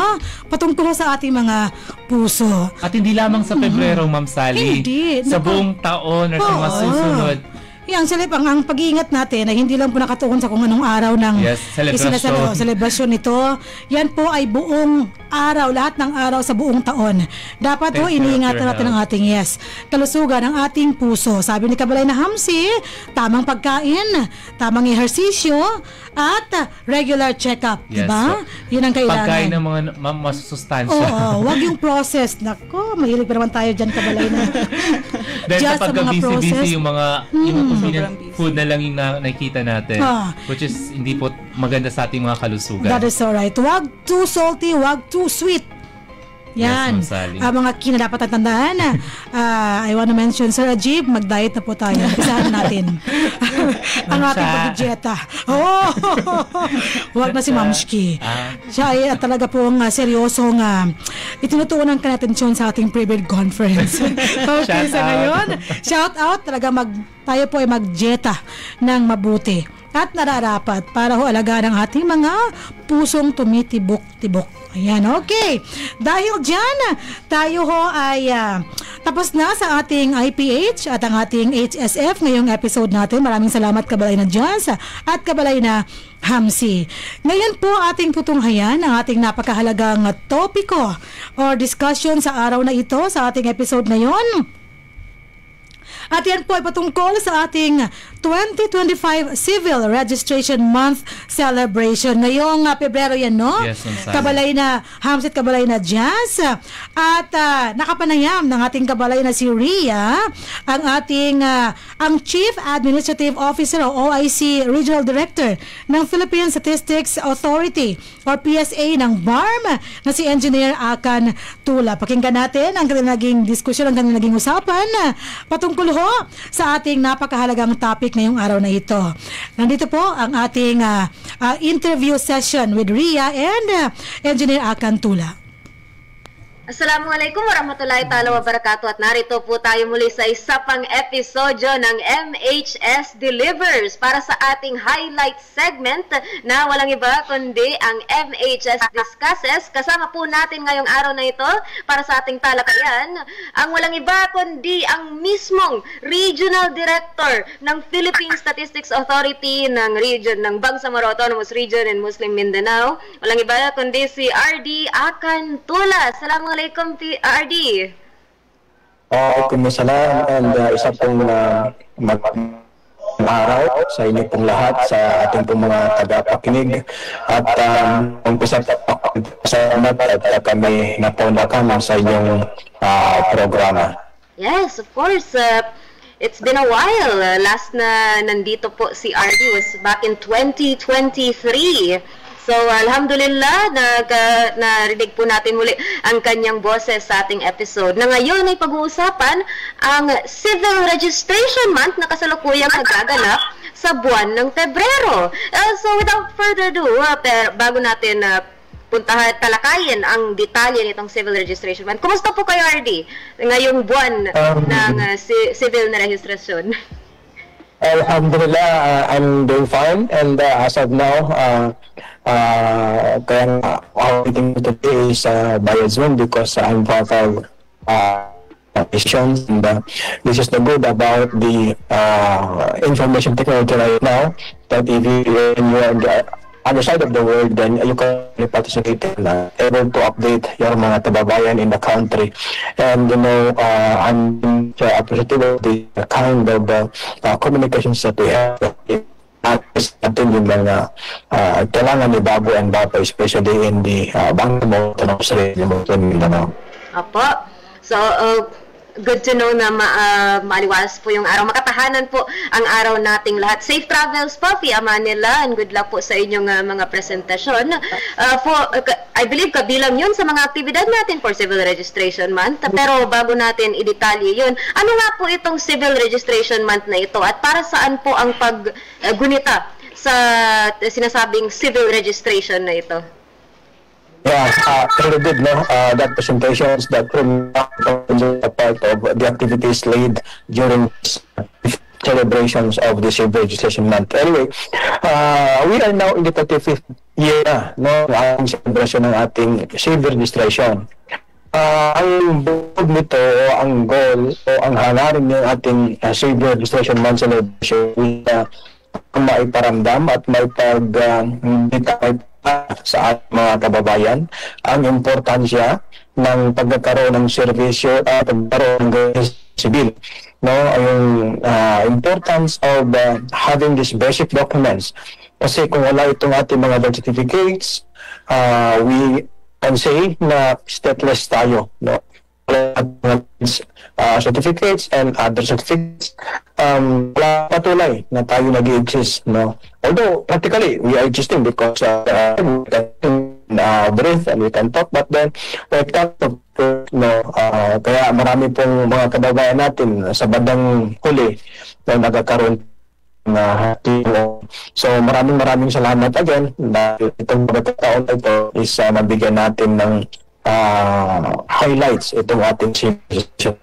patungkol sa ating mga puso. At hindi lamang sa Pebrero, Ma'am Sally. Hindi. Sa buong taon or sa mga susunod. Yan, ang pag-iingat natin ay hindi lang po nakatuon sa kung anong araw ng selebrasyon nito. Yan po ay buong araw, lahat ng araw sa buong taon. Dapat po iniingatan natin ang ating kalusugan ng ating puso. Sabi ni Kabalay na Hamsi, tamang pagkain, tamang ehersisyo, at regular check-up. Yes, diba? Yun ang kailangan. Pagkain ng mga masusustansya. Oo, wag yung process. Nako, mahilig pa naman tayo dyan, Kabalay na. Dahil sa pagka-busy-busy yung mga convenient food na lang yung nakikita natin, which is hindi po maganda sa ating mga kalusugan. That is alright. Wag too salty, wag too sweet. Yan. Yes, mga kinadapat at tandaan. I want to mention, Sir Ajib, mag-diet na po tayo. Pisahan natin. Ang ating pag-dieta. Wag na si Mamshki. Siya ay talaga pong seryosong itinutuunan ka natin sa ating pre-bid conference. Okay, sa ngayon, shout out talaga tayo po ay mag-dieta ng mabuti. at nararapat para ho alagaan ang ating mga pusong tumitibok-tibok. Ayan, okay. Dahil dyan, tayo ho ay tapos na sa ating IPH at ang ating HSF ngayong episode natin. Maraming salamat Kabalay na Jans at Kabalay na Hamsi. Ngayon po ating tutunghayan ang ating napakahalagang topiko or discussion sa araw na ito, sa ating episode ngayon. At yan po ay patungkol sa ating 2025 Civil Registration Month celebration. Ngayong Pebrero yan, no? Yes, Kabalay na Hamsit, Kabalay na Jazz. At nakapanayam ng ating kabalay na si Ria, ang ating ang Chief Administrative Officer o OIC Regional Director ng Philippine Statistics Authority or PSA ng BARM na si Engineer Akan Tula. Pakinggan natin ang kanilang naging diskusyon, ang kanilang naging usapan patungkol ho sa ating napakahalagang topic ngayong araw na ito. Nandito po ang ating interview session with Ria and Engineer Akan Tula. Assalamualaikum warahmatullahi ta'ala wabarakatuh at narito po tayo muli sa isa pang episodyo ng MHS Delivers para sa ating highlight segment na walang iba kundi ang MHS Discusses. Kasama po natin ngayong araw na ito para sa ating talakayan ang walang iba kundi ang mismong Regional Director ng Philippine Statistics Authority ng region ng Bangsamoro Autonomous Region in Muslim Mindanao. Walang iba kundi si RD Akan Tula. Assalamualaikum RD. Kumusalam and isa pong araw sa inyo pong lahat, sa ating pong mga tagapakinig at umpisa salamat at kami napundakan sa inyong programa. Yes, of course. It's been a while. Last na nandito po si RD was back in 2023. So, alhamdulillah, narinig po natin muli ang kanyang boses sa ating episode. Na ngayon ay pag-uusapan ang Civil Registration Month na kasalukuyang nagaganap sa buwan ng Pebrero. So, without further ado, bago natin talakayin ang detalye nitong Civil Registration Month, kumusta po kayo, RD, ngayong buwan ng civil na registration? Alhamdulillah, I'm doing fine, and as of now, kaya our meeting today is via Zoom because I'm part of missions, and this is the good about the information technology right now, that if you are on the other side of the world, then you can participate and able to update your mga kababayan in the country. And I'm appreciative of the kind of communications that we have at natin yung mga kailangan ni Bago and Bapa, especially in the Bangsamoro Autonomous Region of Mindanao. Apo. So, good to know na maliwalas po yung araw. Makatahanan po ang araw nating lahat. Safe travels po, Fi Amanila, and good luck po sa inyong mga presentasyon. I believe kabilang yun sa mga aktibidad natin for Civil Registration Month. Pero bago natin i-detalye yun, ano nga po itong Civil Registration Month na ito at para saan po ang paggunita sa sinasabing civil registration na ito? Yeah, very good, no? That presentations that a part of the activities laid during celebrations of the Civil Registration Month. Anyway, we are now in the 35th year na, no? Ang celebration ng ating Civil Registration. Ang bukod nito, o ang goal, o ang hangarin ng ating Civil Registration Month celebration maiparamdam at sa ating mga kababayan ang importansya ng pagkakaroon ng serbisyo at pagkakaroon ng sibil, no? Yung importance of having these basic documents, kasi kung wala itong ating mga birth certificates, we can say na stateless tayo, no? Certificates and other certificates, patuloy na tayo nag-exist, no? Although practically we are existing because we can breathe and we can talk, but then when it comes to kaya marami pong mga kababayan natin sa bandang huli na nagkakaroon na so maraming salamat again na itong pagkakataon ito is mabigyan natin ng highlights itong ating civilization.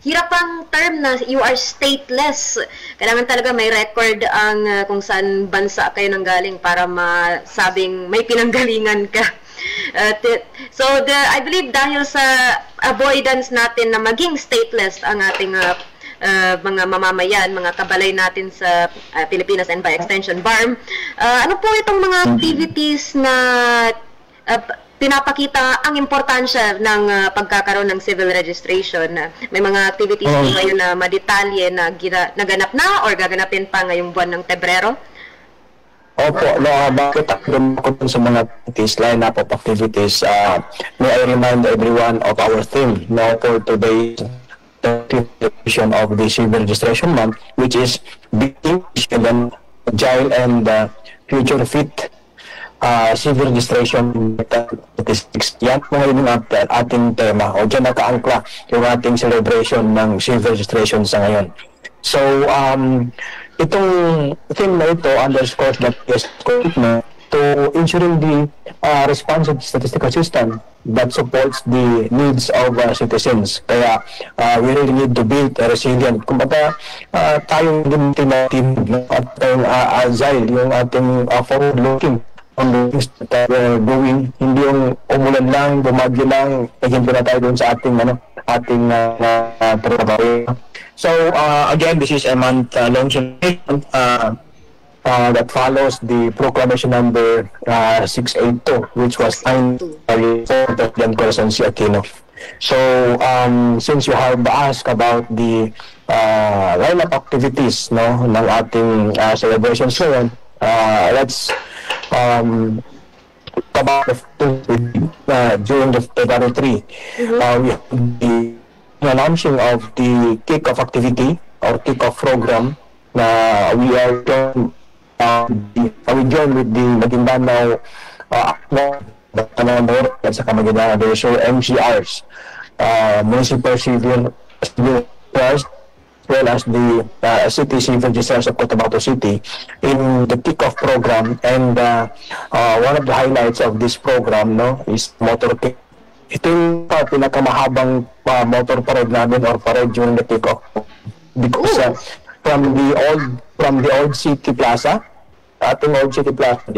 hirap ang term na you are stateless. Kailangan talaga may record ang kung saan bansa kayo nanggaling para masabing may pinanggalingan ka. I believe dahil sa avoidance natin na maging stateless ang ating mga mamamayan, mga kabalay natin sa Pilipinas and by extension BARM, ano po itong mga activities na pinapakita ang importansya ng pagkakaroon ng civil registration? May mga activities po ngayon na madetalye na naganap na or gaganapin pa ngayong buwan ng Pebrero? Opo, bakit ako dun sa mga activities, lineup of activities, may I remind everyone of our theme for today, the edition of the Civil Registration Month, which is being agile and future fit civil registration statistics. Yan po ngayon yung ating tema, o dyan nakaangkla yung ating celebration ng civil registration sa ngayon. So, itong theme na ito underscores that commitment to ensuring the responsive statistical system that supports the needs of citizens. Kaya we really need to build a resilient. Kumbaga, tayong din team at tayong agile, yung ating forward-looking on the things that we're doing. Hindi yung umulan lang, bumagyo lang, naghinto na tayo dun sa ating trabaho. So, again, this is a month-long celebration that follows the proclamation number 682, which was signed by President Corazon C. Aquino. So, since you have asked about the lineup activities ng ating celebrations ngayon, let's about during the February 3, we have the launching of the kick-off activity or kick-off program. We join with the Maguindanao at sa Maguindanao MCRs, Municipal Civil Affairs, as well as the City Civil Registrars of Cotabato City in the kick-off program. And one of the highlights of this program is motorcade. Ito yung pinakamahabang motor parade namin or parade during the kick-off, because from the old City Plaza, ating old City Plaza,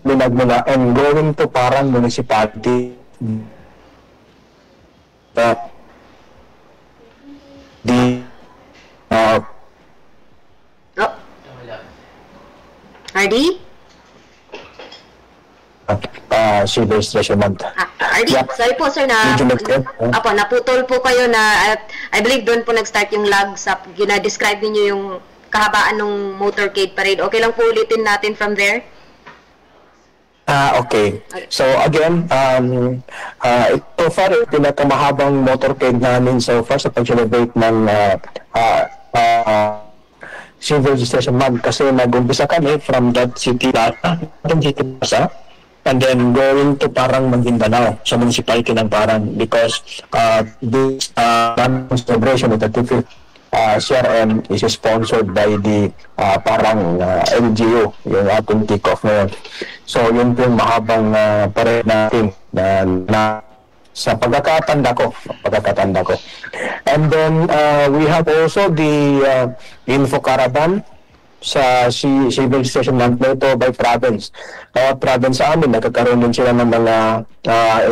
minagmula and going to Parang Municipality. RD? Civil Registration Month. RD, sorry po sir na naputol po kayo na I believe doon po nag-start yung lag sa gina-describe niyo yung kahabaan ng motorcade parade. Okay lang po ulitin natin from there? Okay. So again, so far, pinakamahabang motorcade namin so far sa pag-celebrate ng Civil Registration Month, kasi nag-umpisa kami from that City Plaza, and then going to Parang Maguindanao sa municipality ng Parang, because this celebration of the CRM is sponsored by the Parang LGU, yung ating kick-off ngayon. So yun po yung mahabang parade natin na sa pagkakatanda ko. And then we have also the info caravan sa Civil Registration Month na ito by province. Province sa amin, nagkakaroon din sila ng mga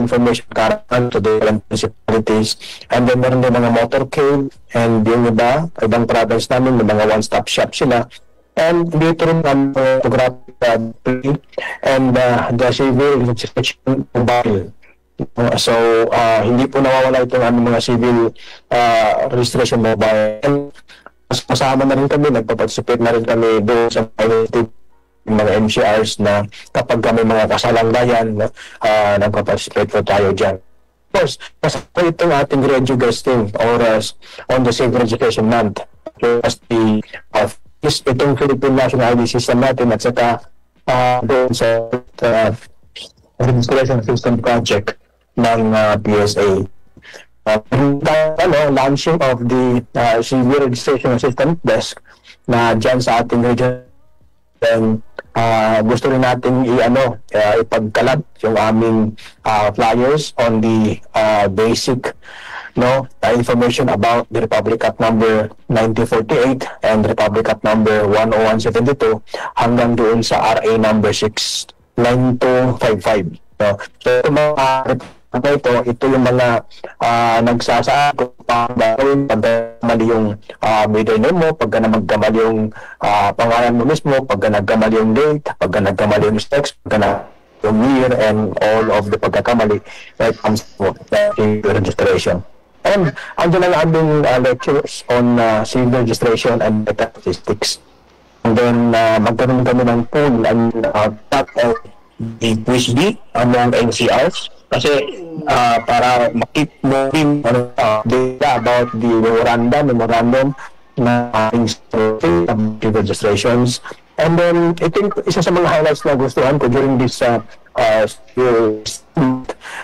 information caravan to the municipalities. And then meron din mga motorcade, and yung ibang province namin, may mga one-stop shop sila. And dito rin ang photographic and the Civil Registration Mobile. So, hindi po nawawala itong mga civil registration mobile. And kasama na rin kami, nagpa-participate na rin kami doon sa mga MCRs na kapag kami mga kasalanggayan, nagpa-participate po tayo dyan. Of course, kasama itong ating radio guesting oras on the Civil Education Month. Just itong Philippine National ID System natin at saka doon sa Registration System Project ng PSA. Launching of the Civil Registration System Desk na dyan sa ating region. Then, gusto rin natin ipagkalat yung aming flyers on the basic no, information about the Republic Act number 1948 and Republic Act number 10172 hanggang doon sa RA number 69255. No? So ito yung mga nagsasaad kung paano gawin pag mali yung middle name mo, pagka na magkamali yung pangalan mo mismo, pagka nagkamali yung date, pagka nagkamali yung sex, pagka na yung year, and all of the pagkakamali that comes to civil registration. And andyan ang aming lectures on civil registration and data statistics. And then magkaroon kami ng pool and part of the quiz B among NCRs. Kasi para makip mo rin data about the memorandum na civil registrations. And then, I think isa sa mga highlights na gustuhan ko during this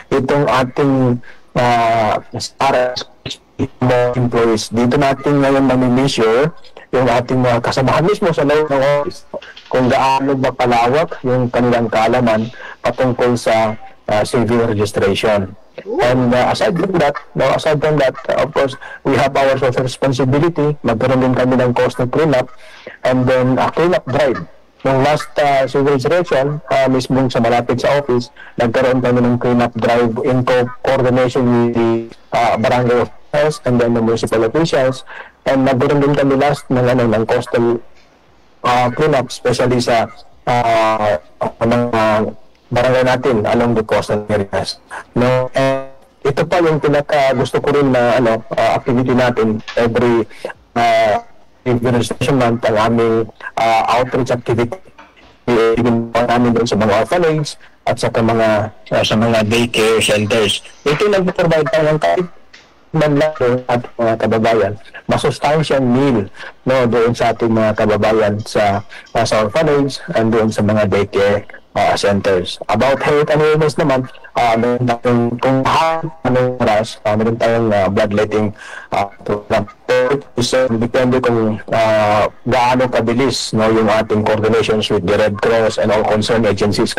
itong ating employees. Dito natin ngayon mami-measure yung ating mga kasamahan mismo sa loob ng office kung gaano ba palawak yung kanilang kaalaman patungkol sa civil registration. And aside from that, of course, we have our social responsibility. Magkaroon din kami ng coastal cleanup and then a cleanup drive. Nung last civil registration, mismo sa malapit sa office, nagkaroon kami ng cleanup drive in coordination with the barangay officials and then the municipal officials. And nagkaroon din kami last ng coastal cleanup, especially sa barangay natin along the coastal areas. No, and ito pa yung pinaka gusto ko rin na activity natin every registration month, ang aming outreach activity. Ginagawa namin doon sa mga orphanage at sa mga daycare centers. Ito nag-provide tayo ng kahit man lang at mga kababayan, masustansyang meal, no, doon sa ating mga kababayan sa orphanage and doon sa mga daycare centers. About health awareness naman, meron tayong kung anong oras, meron tayong bloodletting program. So, depende kung gaano kabilis, no, yung ating coordinations with the Red Cross and all concerned agencies.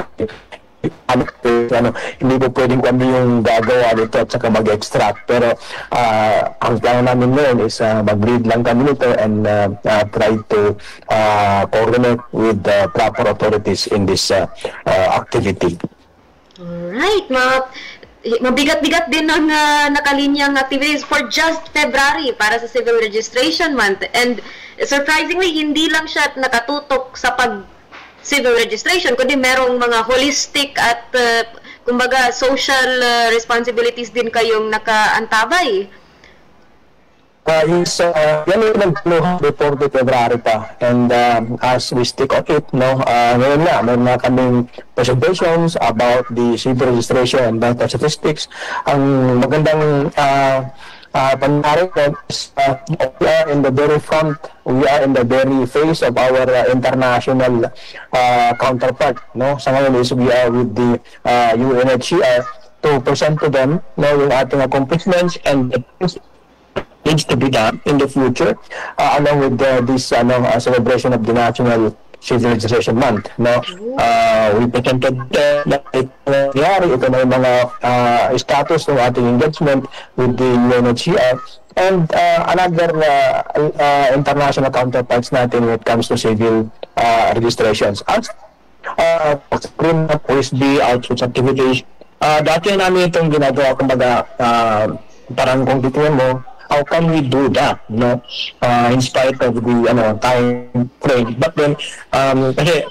Hindi po pwedeng kami yung gagawa nito at saka mag-extract, pero ang plano namin ngayon is mag-read lang kami nito and try to coordinate with the proper authorities in this activity. Alright, mabigat-bigat din ang nakalinyang activities for just February para sa Civil Registration Month, and surprisingly hindi lang siya nakatutok sa civil registration, kundi merong mga holistic at kumbaga social responsibilities din kayong nakaantabay. Yes, yan yung nagpuluhan before the February pa, and as we stick on it, no, ngayon na kaming presentations about the civil registration and data statistics. Ang magandang pangyari is we are in the very front, we are in the very face of our international counterpart, no? Sa ngayon is we are with the UNHCR to present to them, no, yung ating accomplishments and the things needs to be done in the future along with this celebration of the National Civil Registration Month, no? We presented ito na yung mga status ng ating engagement with the UNHCR and another international counterparts natin when it comes to civil registrations. As cleanup, OSB, outreach activities, dati namin itong ginagawa, kumbaga parang kung titingnan mo, how can we do that, no? In spite of the time frame. But then, kasi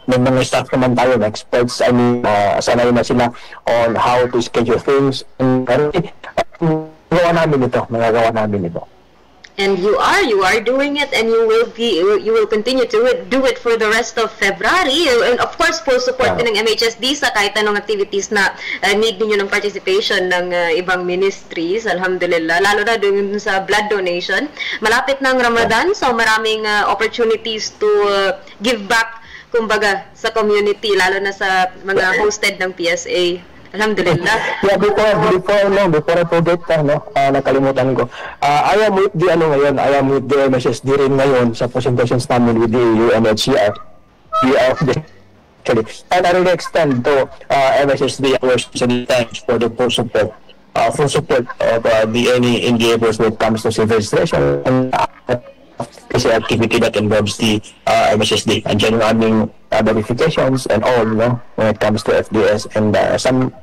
may mga staff naman tayo, experts, sanay na sila on how to schedule things. And magagawa namin ito. And you are doing it, and you will continue to do it for the rest of February. And of course, full support din ng MHSD sa kahit anong activities na need niyo ng participation ng ibang ministries. Alhamdulillah, lalo na dun sa blood donation. Malapit ng Ramadan, so maraming opportunities to give back, kumbaga, sa community, lalo na sa mga hosted ng PSA. Alhamdulillah. Yeah, before I forget, nakalimutan ko. I am with the I am with the MSSD rin ngayon sa presentations namin with the UNHCR. And I really extend to MSSD our thanks for the full support full support of any endeavors when it comes to civil registration and kasi activity that involves the MSSD. Andiyan yung aming verifications and all, no, when it comes to FDS and some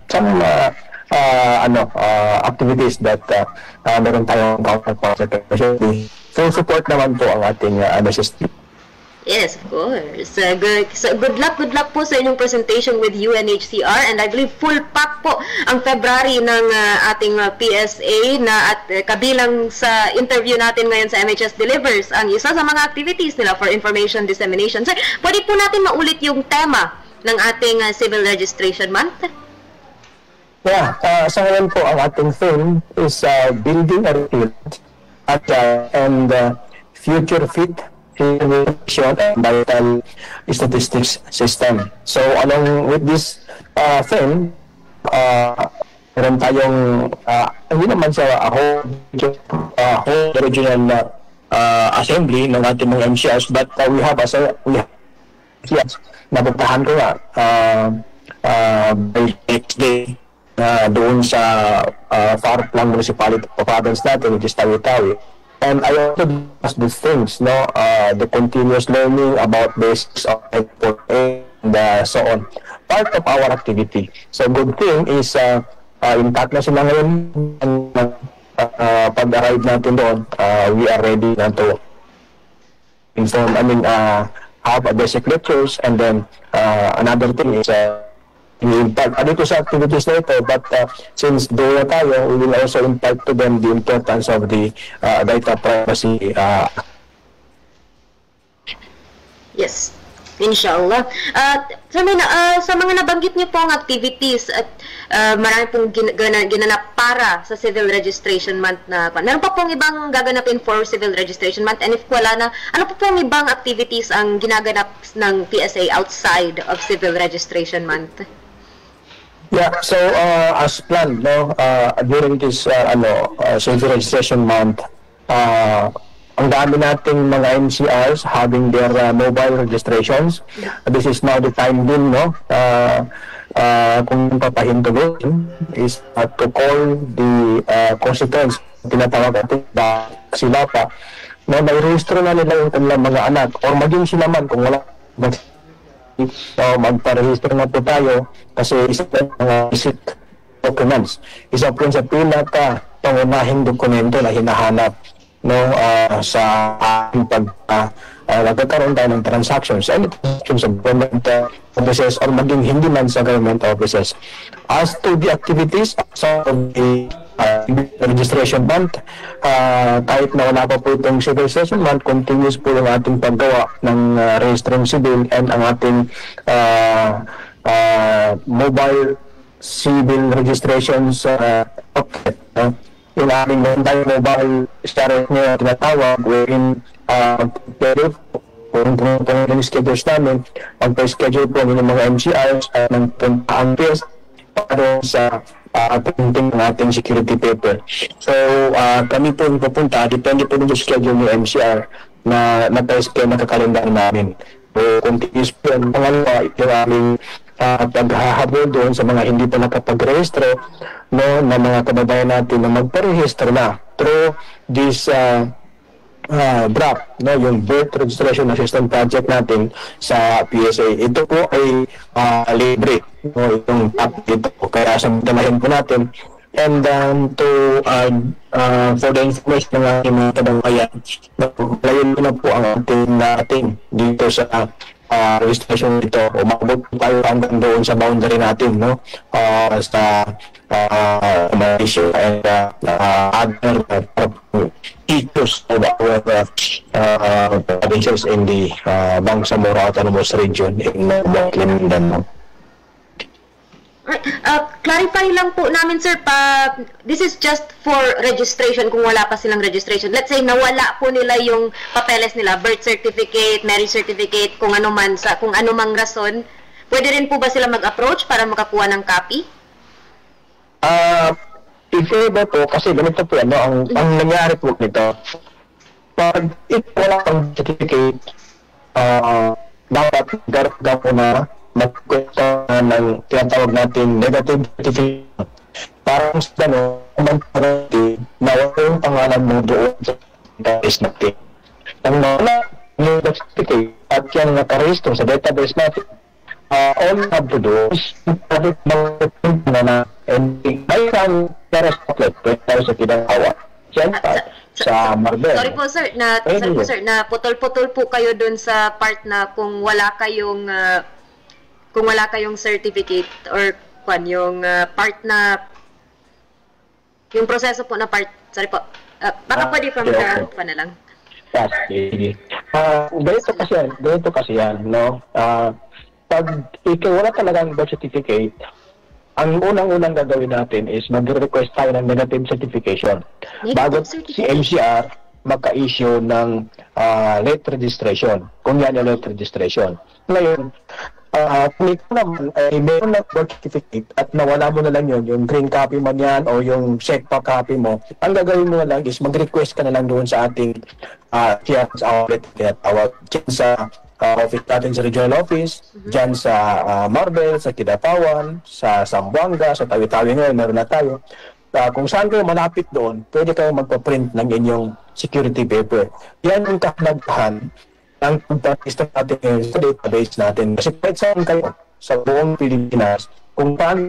activities that meron tayong counterpart sa MSSD. Full support naman po ang ating MSSD. Yes, of course. Good. So, good luck po sa inyong presentation with UNHCR, and I believe full pack po ang February ng ating PSA na at kabilang sa interview natin ngayon sa MHS Delivers ang isa sa mga activities nila for information dissemination. Sir, pwede po natin maulit yung tema ng ating Civil Registration Month? Yeah, sa ngayon po ang ating theme is building a resilient and future fit information and vital statistics system. So along with this theme, meron tayong hindi naman sa whole regional assembly ng ating mga MCRs, but we have napuntahan ko nga by next day doon sa far flung municipality province natin, which is Tawi-Tawi. And I also discuss these things, no, the continuous learning about basics of and so on. Part of our activity. So good thing is intact na sila ngayon. Pag-arrive natin doon, we are ready na to inform, have a basic lectures, and then another thing is impact dito sa activities na ito, but since doon na tayo, we will also impact to them the importance of the data privacy. Yes, inshallah. Sa mga nabanggit niyo pong activities at marami pong ginanap para sa Civil Registration Month na meron pa pong ibang gaganapin for Civil Registration Month, and if wala na, ano pa pong ibang activities ang ginaganap ng PSA outside of Civil Registration Month? Yeah, so as planned, no, during this Civil Registration Month, ang dami nating mga MCRs having their mobile registrations. This is now the time din, no, kung papahintulin is to call the constituents, tinatawag natin sila pa, na may registro na nila yung kanilang mga anak, or maging sila man kung wala. So, magparehistro na po tayo kasi isa po mga visit documents. Isa po sa pinaka pangunahing dokumento na hinahanap, no, sa ating nagkakaroon tayo ng transactions and transactions of government offices or maging hindi man sa government offices. As to the activities of the registration month, kahit na wala pa po itong civil registration month, continuous po yung ating paggawa ng registering civil and ang ating mobile civil registrations yung aming mobile starter nyo tinatawag, wherein kung yung schedules namin, magpa-schedule po ng mga MCRs at ng puntaan PS para sa printing ng ating security paper. So, kami po yung pupunta, depende po yung schedule ng MCR na nakakalendar namin. So, continuous po yung pangalawa, yung aming paghahabol doon sa mga hindi pa nakapag-rehistro, no, na mga kababayan natin na magparehistro na through this draft, no, yung birth registration assistance project natin sa PSA. Ito po ay libre, no, itong app ito, kaya samantalahin po natin. And for the information ng ating mga kababayan, layon na po ang ating dito sa registration dito. Umabot tayo hanggang doon sa boundary natin, no, sa Malaysia and other issues of our provinces in the Bangsamoro Autonomous Region in Mindanao. Clarify lang po namin, sir, this is just for registration kung wala pa silang registration. Let's say nawala po nila yung papeles nila, birth certificate, marriage certificate, kung ano man kung ano mang rason, pwede rin po ba sila mag-approach para makakuha ng copy? If ever po, kasi ganito po, ang nangyari po nito, pag wala kang certificate, dapat gano'n na magkwento ng tinatawag natin negative certificate. parang sa magparati na wala yung pangalan mo doon sa database natin. Nang nawala yung birth certificate at yung nakarehistro sa database natin, all you have to do is mag-print na and may isang terrace outlet pwede sa Kidapawan. Sa Marbel. Sorry po sir, na putol-putol po kayo dun sa part na kung wala kayong certificate or yung part na yung proseso po na part. Sorry po. Baka pwede from the pa na lang. Yes. Ganito kasi yan, no? Pag ikaw wala talagang birth certificate, ang unang-unang gagawin natin is mag-request tayo ng negative certification bago si NCR maka-issue ng late registration, kung yan yung late registration. Ngayon, kung ikaw naman ay meron ng birth certificate at nawala mo na lang yun, yung green copy man yan o yung SECPA copy mo, ang gagawin mo na lang is mag-request ka na lang doon sa ating clearance outlet, tinatawag dyan sa office natin sa regional office, dyan sa Marbel, sa Kidapawan, sa Zamboanga, sa Tawi-Tawi ngayon, meron na tayo. Kung saan kayo malapit doon, pwede kayo magpa-print ng inyong security paper. Yan yung kahalagahan ng pagpapista natin sa database natin. Kasi kahit saan kayo sa buong Pilipinas, kung paano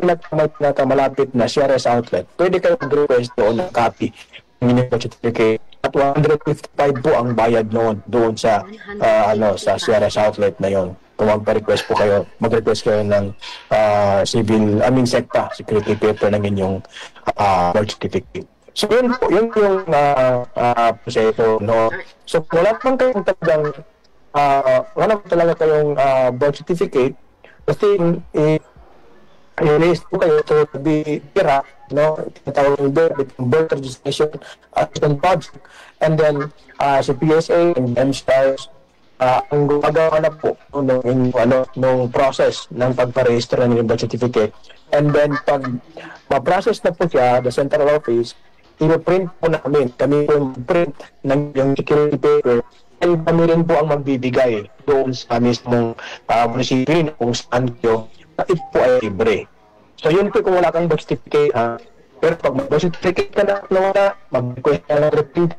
malapit na CRS outlet, pwede kayo mag-request doon ng copy ng inyong certificate. At 155 po ang bayad noon doon sa sa CRS outlet na yon. Kung magpa-request po kayo, mag-request kayo ng SECPA, security paper ng inyong birth certificate. So yun po, yun yung proseso, no? So wala naman kayong talagang birth certificate kasi i-release po kayo to be tira, no? Tinatawag yung birth registration assistant project, and then si PSA and MSTARS ang gumagawa na po nung process ng pagpa-register ng birth certificate, and then pag ma-process na po siya the central office, i-print po namin, kami po yung print ng yung security paper, and kami rin po ang magbibigay doon sa mismong munisipyo kung saan kayo, at ito po ay libre. So yun po kung wala kang birth certificate, pero pag birth certificate ka na wala, mag-request ka na reprint,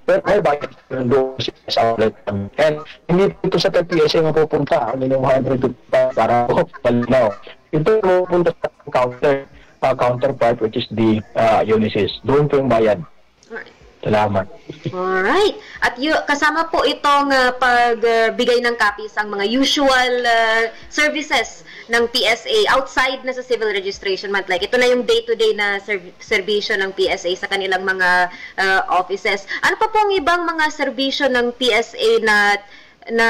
pero may bayad doon sa outlet. And hindi po ito sa PSA mapupunta, yung 150 para po palinaw. Ito mapupunta sa counterpart, which is the Unisys. Doon po yung bayad. Salamat. Alright. At kasama po itong pagbigay ng copies ang mga usual services ng PSA outside na sa civil registration month. Like ito na yung day-to-day na serbisyo ng PSA sa kanilang mga offices. Ano pa po ang ibang mga serbisyo ng PSA na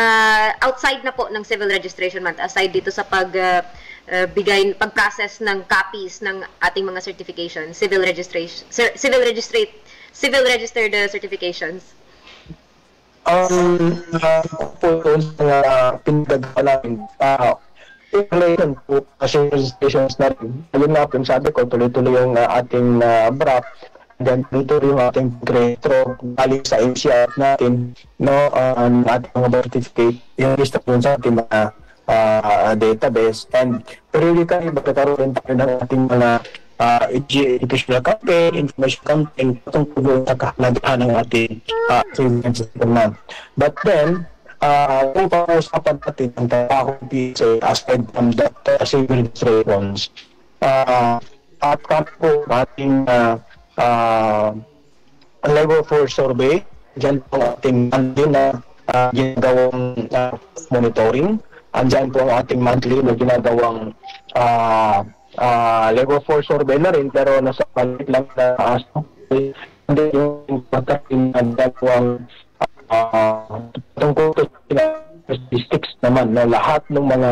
outside na po ng civil registration month, aside dito sa pag-process ng copies ng ating mga certification, civil registered certifications? Po doon sa pinagagawa namin, information po kasi registrations na rin. Ayun nga po, sabi ko, tuloy-tuloy yung ating BRAP, then tuloy yung ating retro, balik sa MCR natin, no, ating mga certificate, yung list doon sa ating mga database, and periodically magkakaroon tayo ng ating mga educational campaign, information campaign, patungkol sa kahalagahan ng ating civil registration month. But then, kung pag-uusapan natin ang trabaho ng PSA aside from that civil registrations, at po ating labor force survey, dyan po ating monthly na ginagawang monitoring, andyan po ang ating monthly na ginagawang labor force survey na rin, pero nasa palit lang na hindi yung pagkain ang dalawang tungkol sa statistics naman na lahat ng mga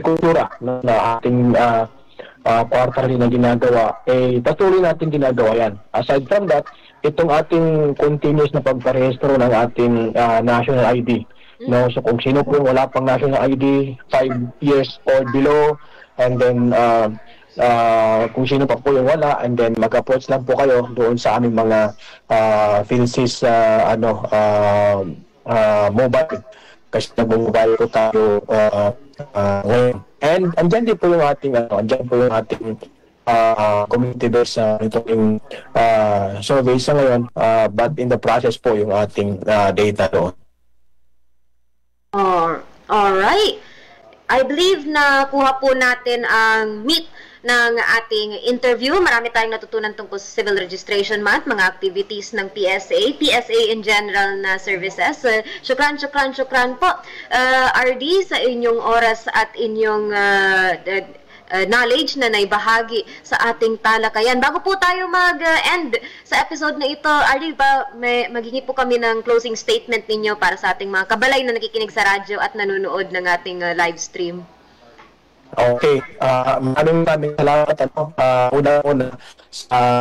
kultura na ating quarterly na ginagawa, patuloy natin ginagawa yan. Aside from that, itong ating continuous na pagparehistro ng ating national ID. No, so kung sino po wala pang national ID, 5 years or below, and then kung sino pa po yung wala, and then mag-approach lang po kayo doon sa aming mga PhilSys mobile, kasi nag-mobile po tayo ngayon. And andyan din po yung ating community based itong survey sa ngayon, but in the process po yung ating data doon. Alright. I believe na kuha po natin ang meat ng ating interview. Marami tayong natutunan tungkol sa Civil Registration Month, mga activities ng PSA in general na services. Shukran po, RD, sa inyong oras at inyong knowledge na naibahagi sa ating talakayan. Bago po tayo mag-end sa episode na ito, RD, maghingi po kami ng closing statement ninyo para sa ating mga kabalay na nakikinig sa radyo at nanonood ng ating live stream. Okay. Maraming salamat. Una-una sa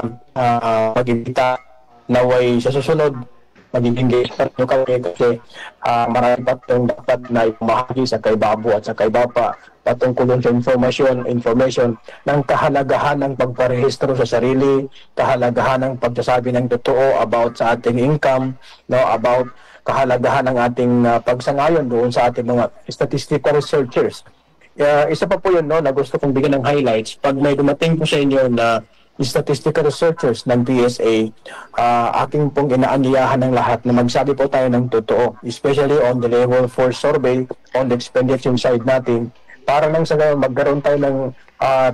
pag-ibita naway sa susunod mag-engage pa nyo kami kasi marami pa itong dapat na ipamahagi sa kay Babu at sa kay Bapa patungkol sa information ng kahalagahan ng pagparehistro sa sarili, kahalagahan ng pagsasabi ng totoo about sa ating income, about kahalagahan ng ating pagsangayon doon sa ating mga statistical researchers. Isa pa po yun na gusto kong bigyan ng highlights. Pag may dumating po sa inyo na statistical researchers ng PSA, aking pong inaanyayahan ng lahat na magsabi po tayo ng totoo, especially on the level 4 survey, on the expenditure side natin, para nang sa magkaroon tayo ng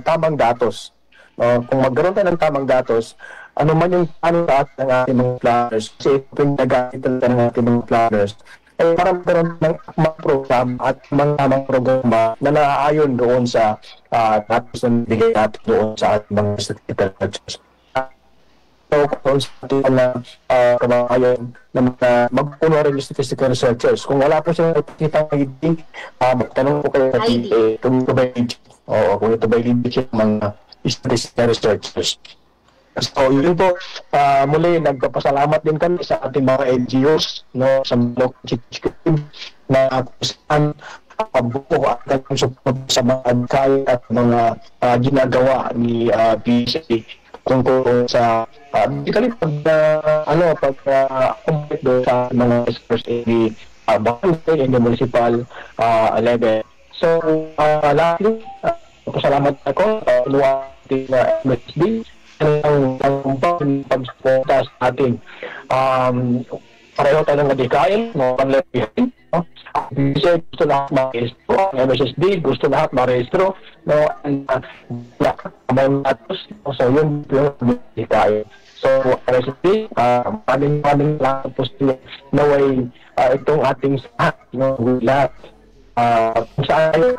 tamang datos. Kung magkaroon tayo ng tamang datos, ano man yung lahat ng ating mga planners, kasi ito yung nag-aagit ng ating mga planners, ay para magkaroon ng mga program at mga programa na naaayon doon sa datos na bigay natin doon sa ating mga statistical researchers. So, kung sa ating mga kababayan na magpuno rin yung statistical researchers, kung wala po silang ipakita ng ID, magtanong po kayo sa PA kung ito ba kung ito ba legit mga statistical researchers. So, yun po, muli, nagpapasalamat din kami sa ating mga NGOs, sa mga na saan buko at support sa mga adkay at mga ginagawa ni PSA tungkol sa basically pag-complete doon sa mga resource in the municipal level. So, lastly, pasalamat ako sa ating MSD ang pag-suporta sa atin. Pareho tayo ng adikain, panlepihin. PSA gusto lahat ma-rehistro, ang MSSD gusto lahat ma-rehistro, among datos, so yun yung adikain. So, MSSD, maraming lahat po sila naway itong ating lahat. Kung saan tayo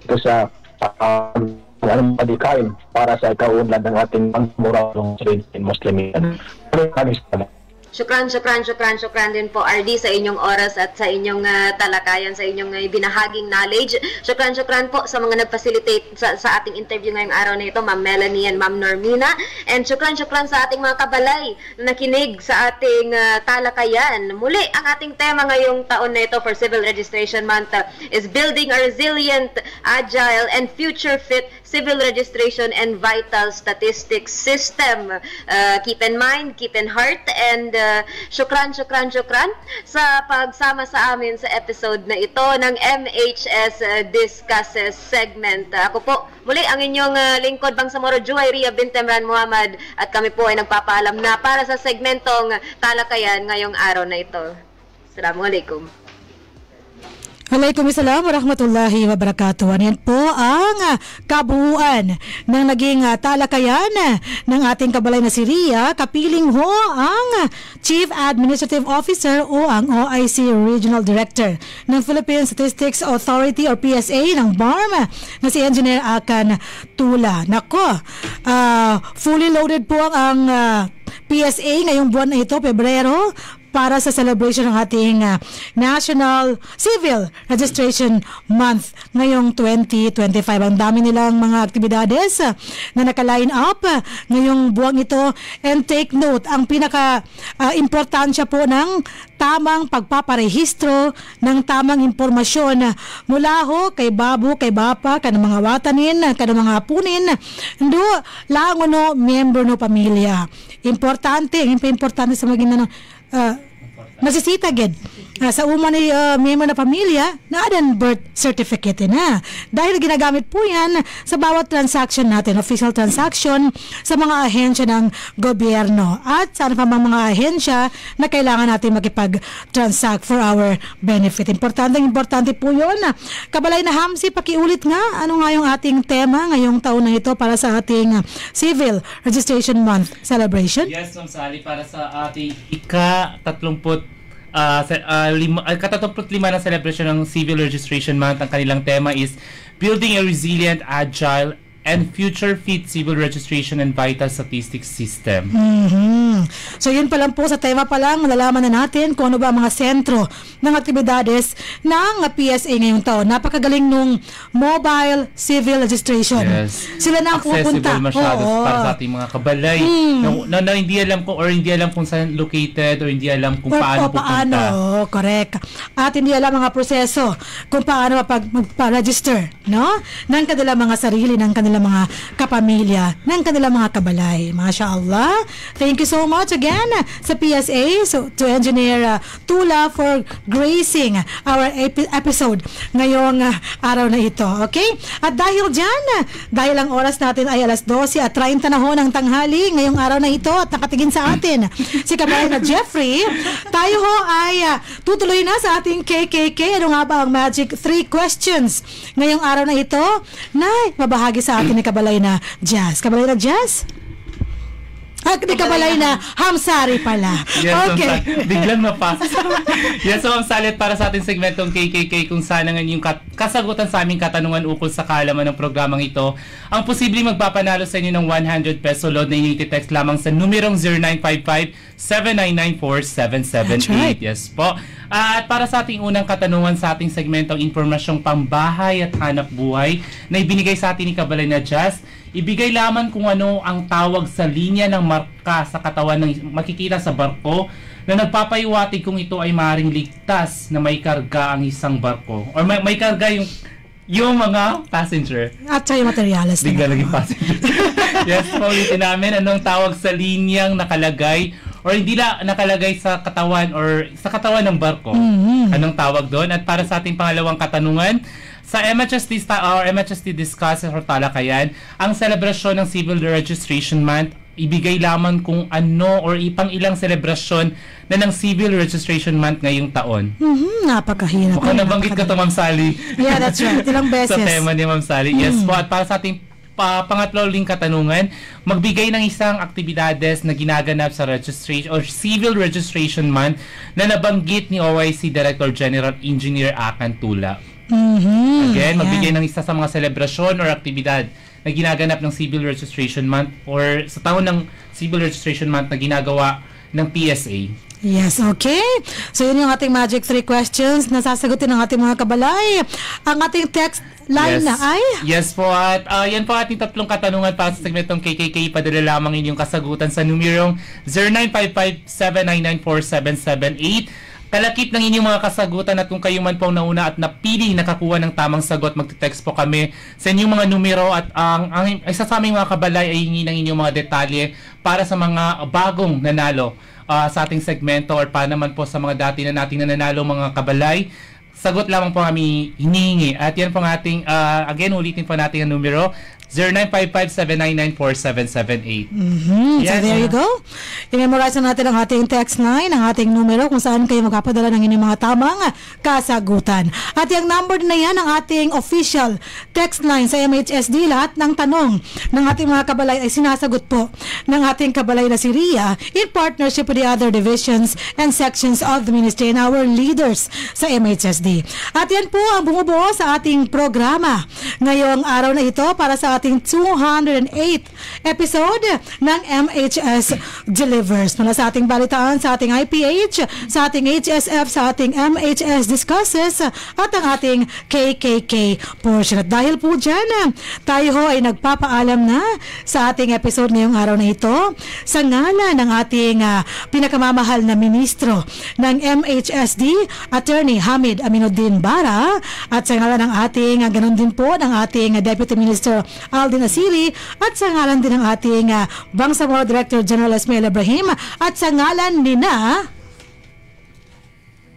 ito sa anong adikain para sa kaunlad ng ating pangmuralong Muslimin. Maraming salamat. Shukran din po, RD, sa inyong oras at sa inyong talakayan, sa inyong binahaging knowledge. Shukran po sa mga nag-facilitate sa ating interview ngayong araw na ito, Ma'am Melanie and Ma'am Normina. And shukran sa ating mga kabalay na nakinig sa ating talakayan. Muli, ang ating tema ngayong taon na ito for Civil Registration Month is Building a Resilient, Agile, and Future-Fit Civil Registration and Vital Statistics System. Keep in mind, keep in heart, and shukran sa pagsama sa amin sa episode na ito ng MHS Discusses segment. Ako po, muli ang inyong lingkod Bangsamoro Juwayriya bint Emran Muhammad, at kami po ay nagpapaalam na para sa segmentong talakayan ngayong araw na ito. Assalamualaikum. Waalaikumsalam warahmatullahi wabarakatuh. Yan po ang kabuuan ng naging talakayan ng ating kabalay na si Ria. Kapiling ho ang Chief Administrative Officer o ang OIC Regional Director ng Philippine Statistics Authority or PSA ng BARM na si Engineer Akan Tula. Nako, fully loaded po ang PSA ngayong buwan na ito, Pebrero, para sa celebration ng ating National Civil Registration Month ngayong 2025. Ang dami nilang mga aktibidades na naka-line up ngayong buwang ito. And take note, ang pinaka-importansya po ng tamang pagpaparehistro ng tamang impormasyon mula ho kay Babu, kay Bapa, kanang mga watanin, kanang mga apunin, ndo lang no miyembro no pamilya. Importante sa maging nasisita gid sa uma ni member na pamilya na adan birth certificate na. Dahil ginagamit po yan sa bawat transaction natin, official transaction sa mga ahensya ng gobyerno at sa ano pa mga ahensya na kailangan natin makipag-transact for our benefit. Importante po yun. Kabalay na Hamsi, pakiulit nga, ano nga yung ating tema ngayong taon na ito para sa ating Civil Registration Month celebration? Yes, Ma'am Sally, para sa ating ika-35 na celebration ng Civil Registration Month, ang kanilang tema is Building a Resilient, Agile, and future-fit civil registration and vital statistics system. So yun pa lang po, sa tema pa lang, malalaman na natin kung ano ba ang mga sentro ng aktibidades ng PSA ngayong taon. Napakagaling nung mobile civil registration. Yes. Sila na ang pupunta. Accessible masyado para sa ating mga kabalay na hindi alam kung saan located or hindi alam kung paano pupunta. Correct. At hindi alam mga proseso kung paano magpa-register, no? Ng kanilang mga sarili, ng kanilang mga kapamilya, ng kanilang mga kabalay. Masya Allah. Thank you so much again sa PSA, to Engineer Tula for gracing our episode ngayong araw na ito. Okay? At dahil ang oras natin ay 12:30 na ho ng tanghali ngayong araw na ito at nakatingin sa atin si kabalay na Jeffrey, tayo ho ay tutuloy na sa ating KKK. Ano nga ba ang magic 3 questions ngayong araw na ito na mabahagi sa atin ni kabalay na Jazz. Kabalay na Jazz? Ni kabalay na Hamsari pala. Yes, okay. Biglang napasa. Yes, so Ma'am Sally, para sa ating segmentong KKK, kung sana nga yung kasagutan sa aming katanungan ukol sa kaalaman ng programang ito, ang posibleng magpapanalo sa inyo ng 100 peso load na inyong text lamang sa numerong 0955-799-4778. Yes po. At para sa ating unang katanungan sa ating segmentong impormasyong pambahay at hanap buhay na ibinigay sa atin ni kabalay na Jazz, ibigay lamang kung ano ang tawag sa linya ng marka sa katawan ng makikita sa barko na nagpapayuwatig kung ito ay maaaring ligtas na may karga ang isang barko or may karga yung mga passenger. At sa yung materials. Bigla naging passenger. Yes, paulitin namin anong tawag sa linyang nakalagay or hindi nakalagay sa katawan or sa katawan ng barko. Anong tawag doon? At para sa ating pangalawang katanungan, sa MHSD or MHSD Discusses or Talakayan, ang selebrasyon ng Civil Registration Month, ibigay lamang kung ano or ipang ilang selebrasyon na ng Civil Registration Month ngayong taon. Napakahirap. Mukhang nabanggit ka to, Ma'am Sally. Yeah, that's right. Ilang beses. Sa tema ni Ma'am Sally. Yes po. At para sa ating pangatlo uling katanungan, magbigay ng isang aktibidades na ginaganap sa registration or Civil Registration Month na nabanggit ni OIC Director General Engineer Akan Tula. Again, magbigay ng isa sa mga selebrasyon or aktibidad na ginaganap ng Civil Registration Month or sa taon ng Civil Registration Month na ginagawa ng PSA. Yes, okay. So yun yung ating magic 3 questions na sasagutin ng ating mga kabalay. Ang ating text line na ay? Yes po, at yan po ating tatlong katanungan para sa segmentong KKK. Padala lamang inyong kasagutan sa numerong 0955-799-4778. Kalakip ng inyong mga kasagutan at kung kayo man po nauna at napili nakakuha ng tamang sagot, magte-text po kami sa inyong mga numero at ang isa sa aming mga kabalay ay hingi ng inyong mga detalye para sa mga bagong nanalo sa ating segmento or pa naman po sa mga dati na nating nanalo mga kabalay. Sagot lamang po kami hinihingi. At yan po ang ating, again, ulitin po natin ang numero, 0955-799-4778. So there you go. I-memorize na natin ang ating text line, ang ating numero kung saan kayo magpapadala ng inyong mga tamang kasagutan. At yung number na yan, ang ating official text line sa MHSD. Lahat ng tanong ng ating mga kabalay ay sinasagot po ng ating kabalay na si Ria in partnership with the other divisions and sections of the ministry and our leaders sa MHSD. At yan po ang bumubuo sa ating programa ngayong araw na ito para sa ating 208 episode ng MHS Delivers. Mula sa ating balitaan, sa ating IPH, sa ating HSF, sa ating MHS Discusses, at ang ating KKK portion. At dahil po dyan, tayo ho ay nagpapaalam na sa ating episode ngayong araw na ito sa ngalan ng ating pinakamamahal na ministro ng MHSD, Attorney Hamid Aminuddin Bara, at sa ngalan ng ating, ganun din po, ng ating Deputy Minister Aldin Asiri, at sa ngalan din ng ating Bangsamoro Director General Ismail Ibrahim, at sa ngalan nina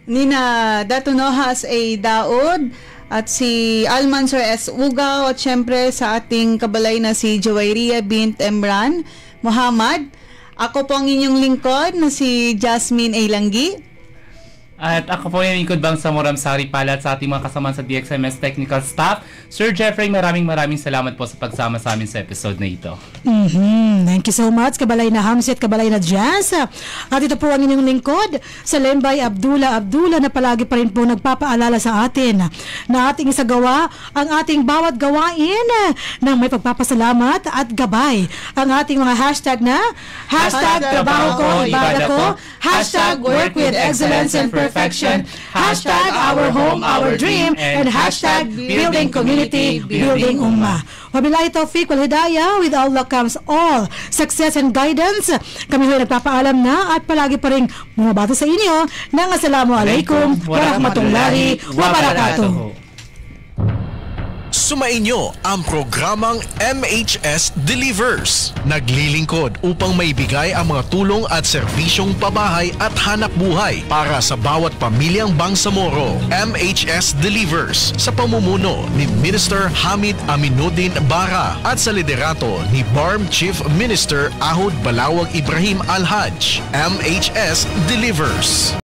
Nina Datunohas A. Daod, at si Almansor S. Ugaw, at syempre sa ating kabalay na si Jawairia bint Emran Muhammad. Ako po ang inyong lingkod na si Jasmine A. Langgi. At ako po yung lingkod bang sa Moramsari Palat sa ating mga kasama sa DXMS Technical Staff. Sir Jeffrey, maraming salamat po sa pagsama sa amin sa episode na ito. Thank you so much, kabalay na Hamsi at kabalay na Jazz. At ito po ang inyong lingkod sa Lembay Abdullah na palagi pa rin po nagpapaalala sa atin na ating isagawa ang ating bawat gawain ng may pagpapasalamat at gabay. Ang ating mga hashtag na #trabaho ko, ibada ko, #work with excellence and perfection, #our home, our dream, and #building community, building ummah. Wabillahi taufiq wal hidayah, with Allah comes all success and guidance. Kami ho'y nagpapaalam na at palagi pa rin bumabati sa inyo ng Assalamualaikum warahmatullahi wabarakatuh. Sumainyo ang programang MHS Delivers. Naglilingkod upang maibigay ang mga tulong at serbisyong pabahay at hanap buhay para sa bawat pamilyang Bangsamoro. MHS Delivers sa pamumuno ni Minister Hamid Aminuddin Bara at sa liderato ni BARM Chief Minister Ahud Balawag Ibrahim Alhaj. MHS Delivers.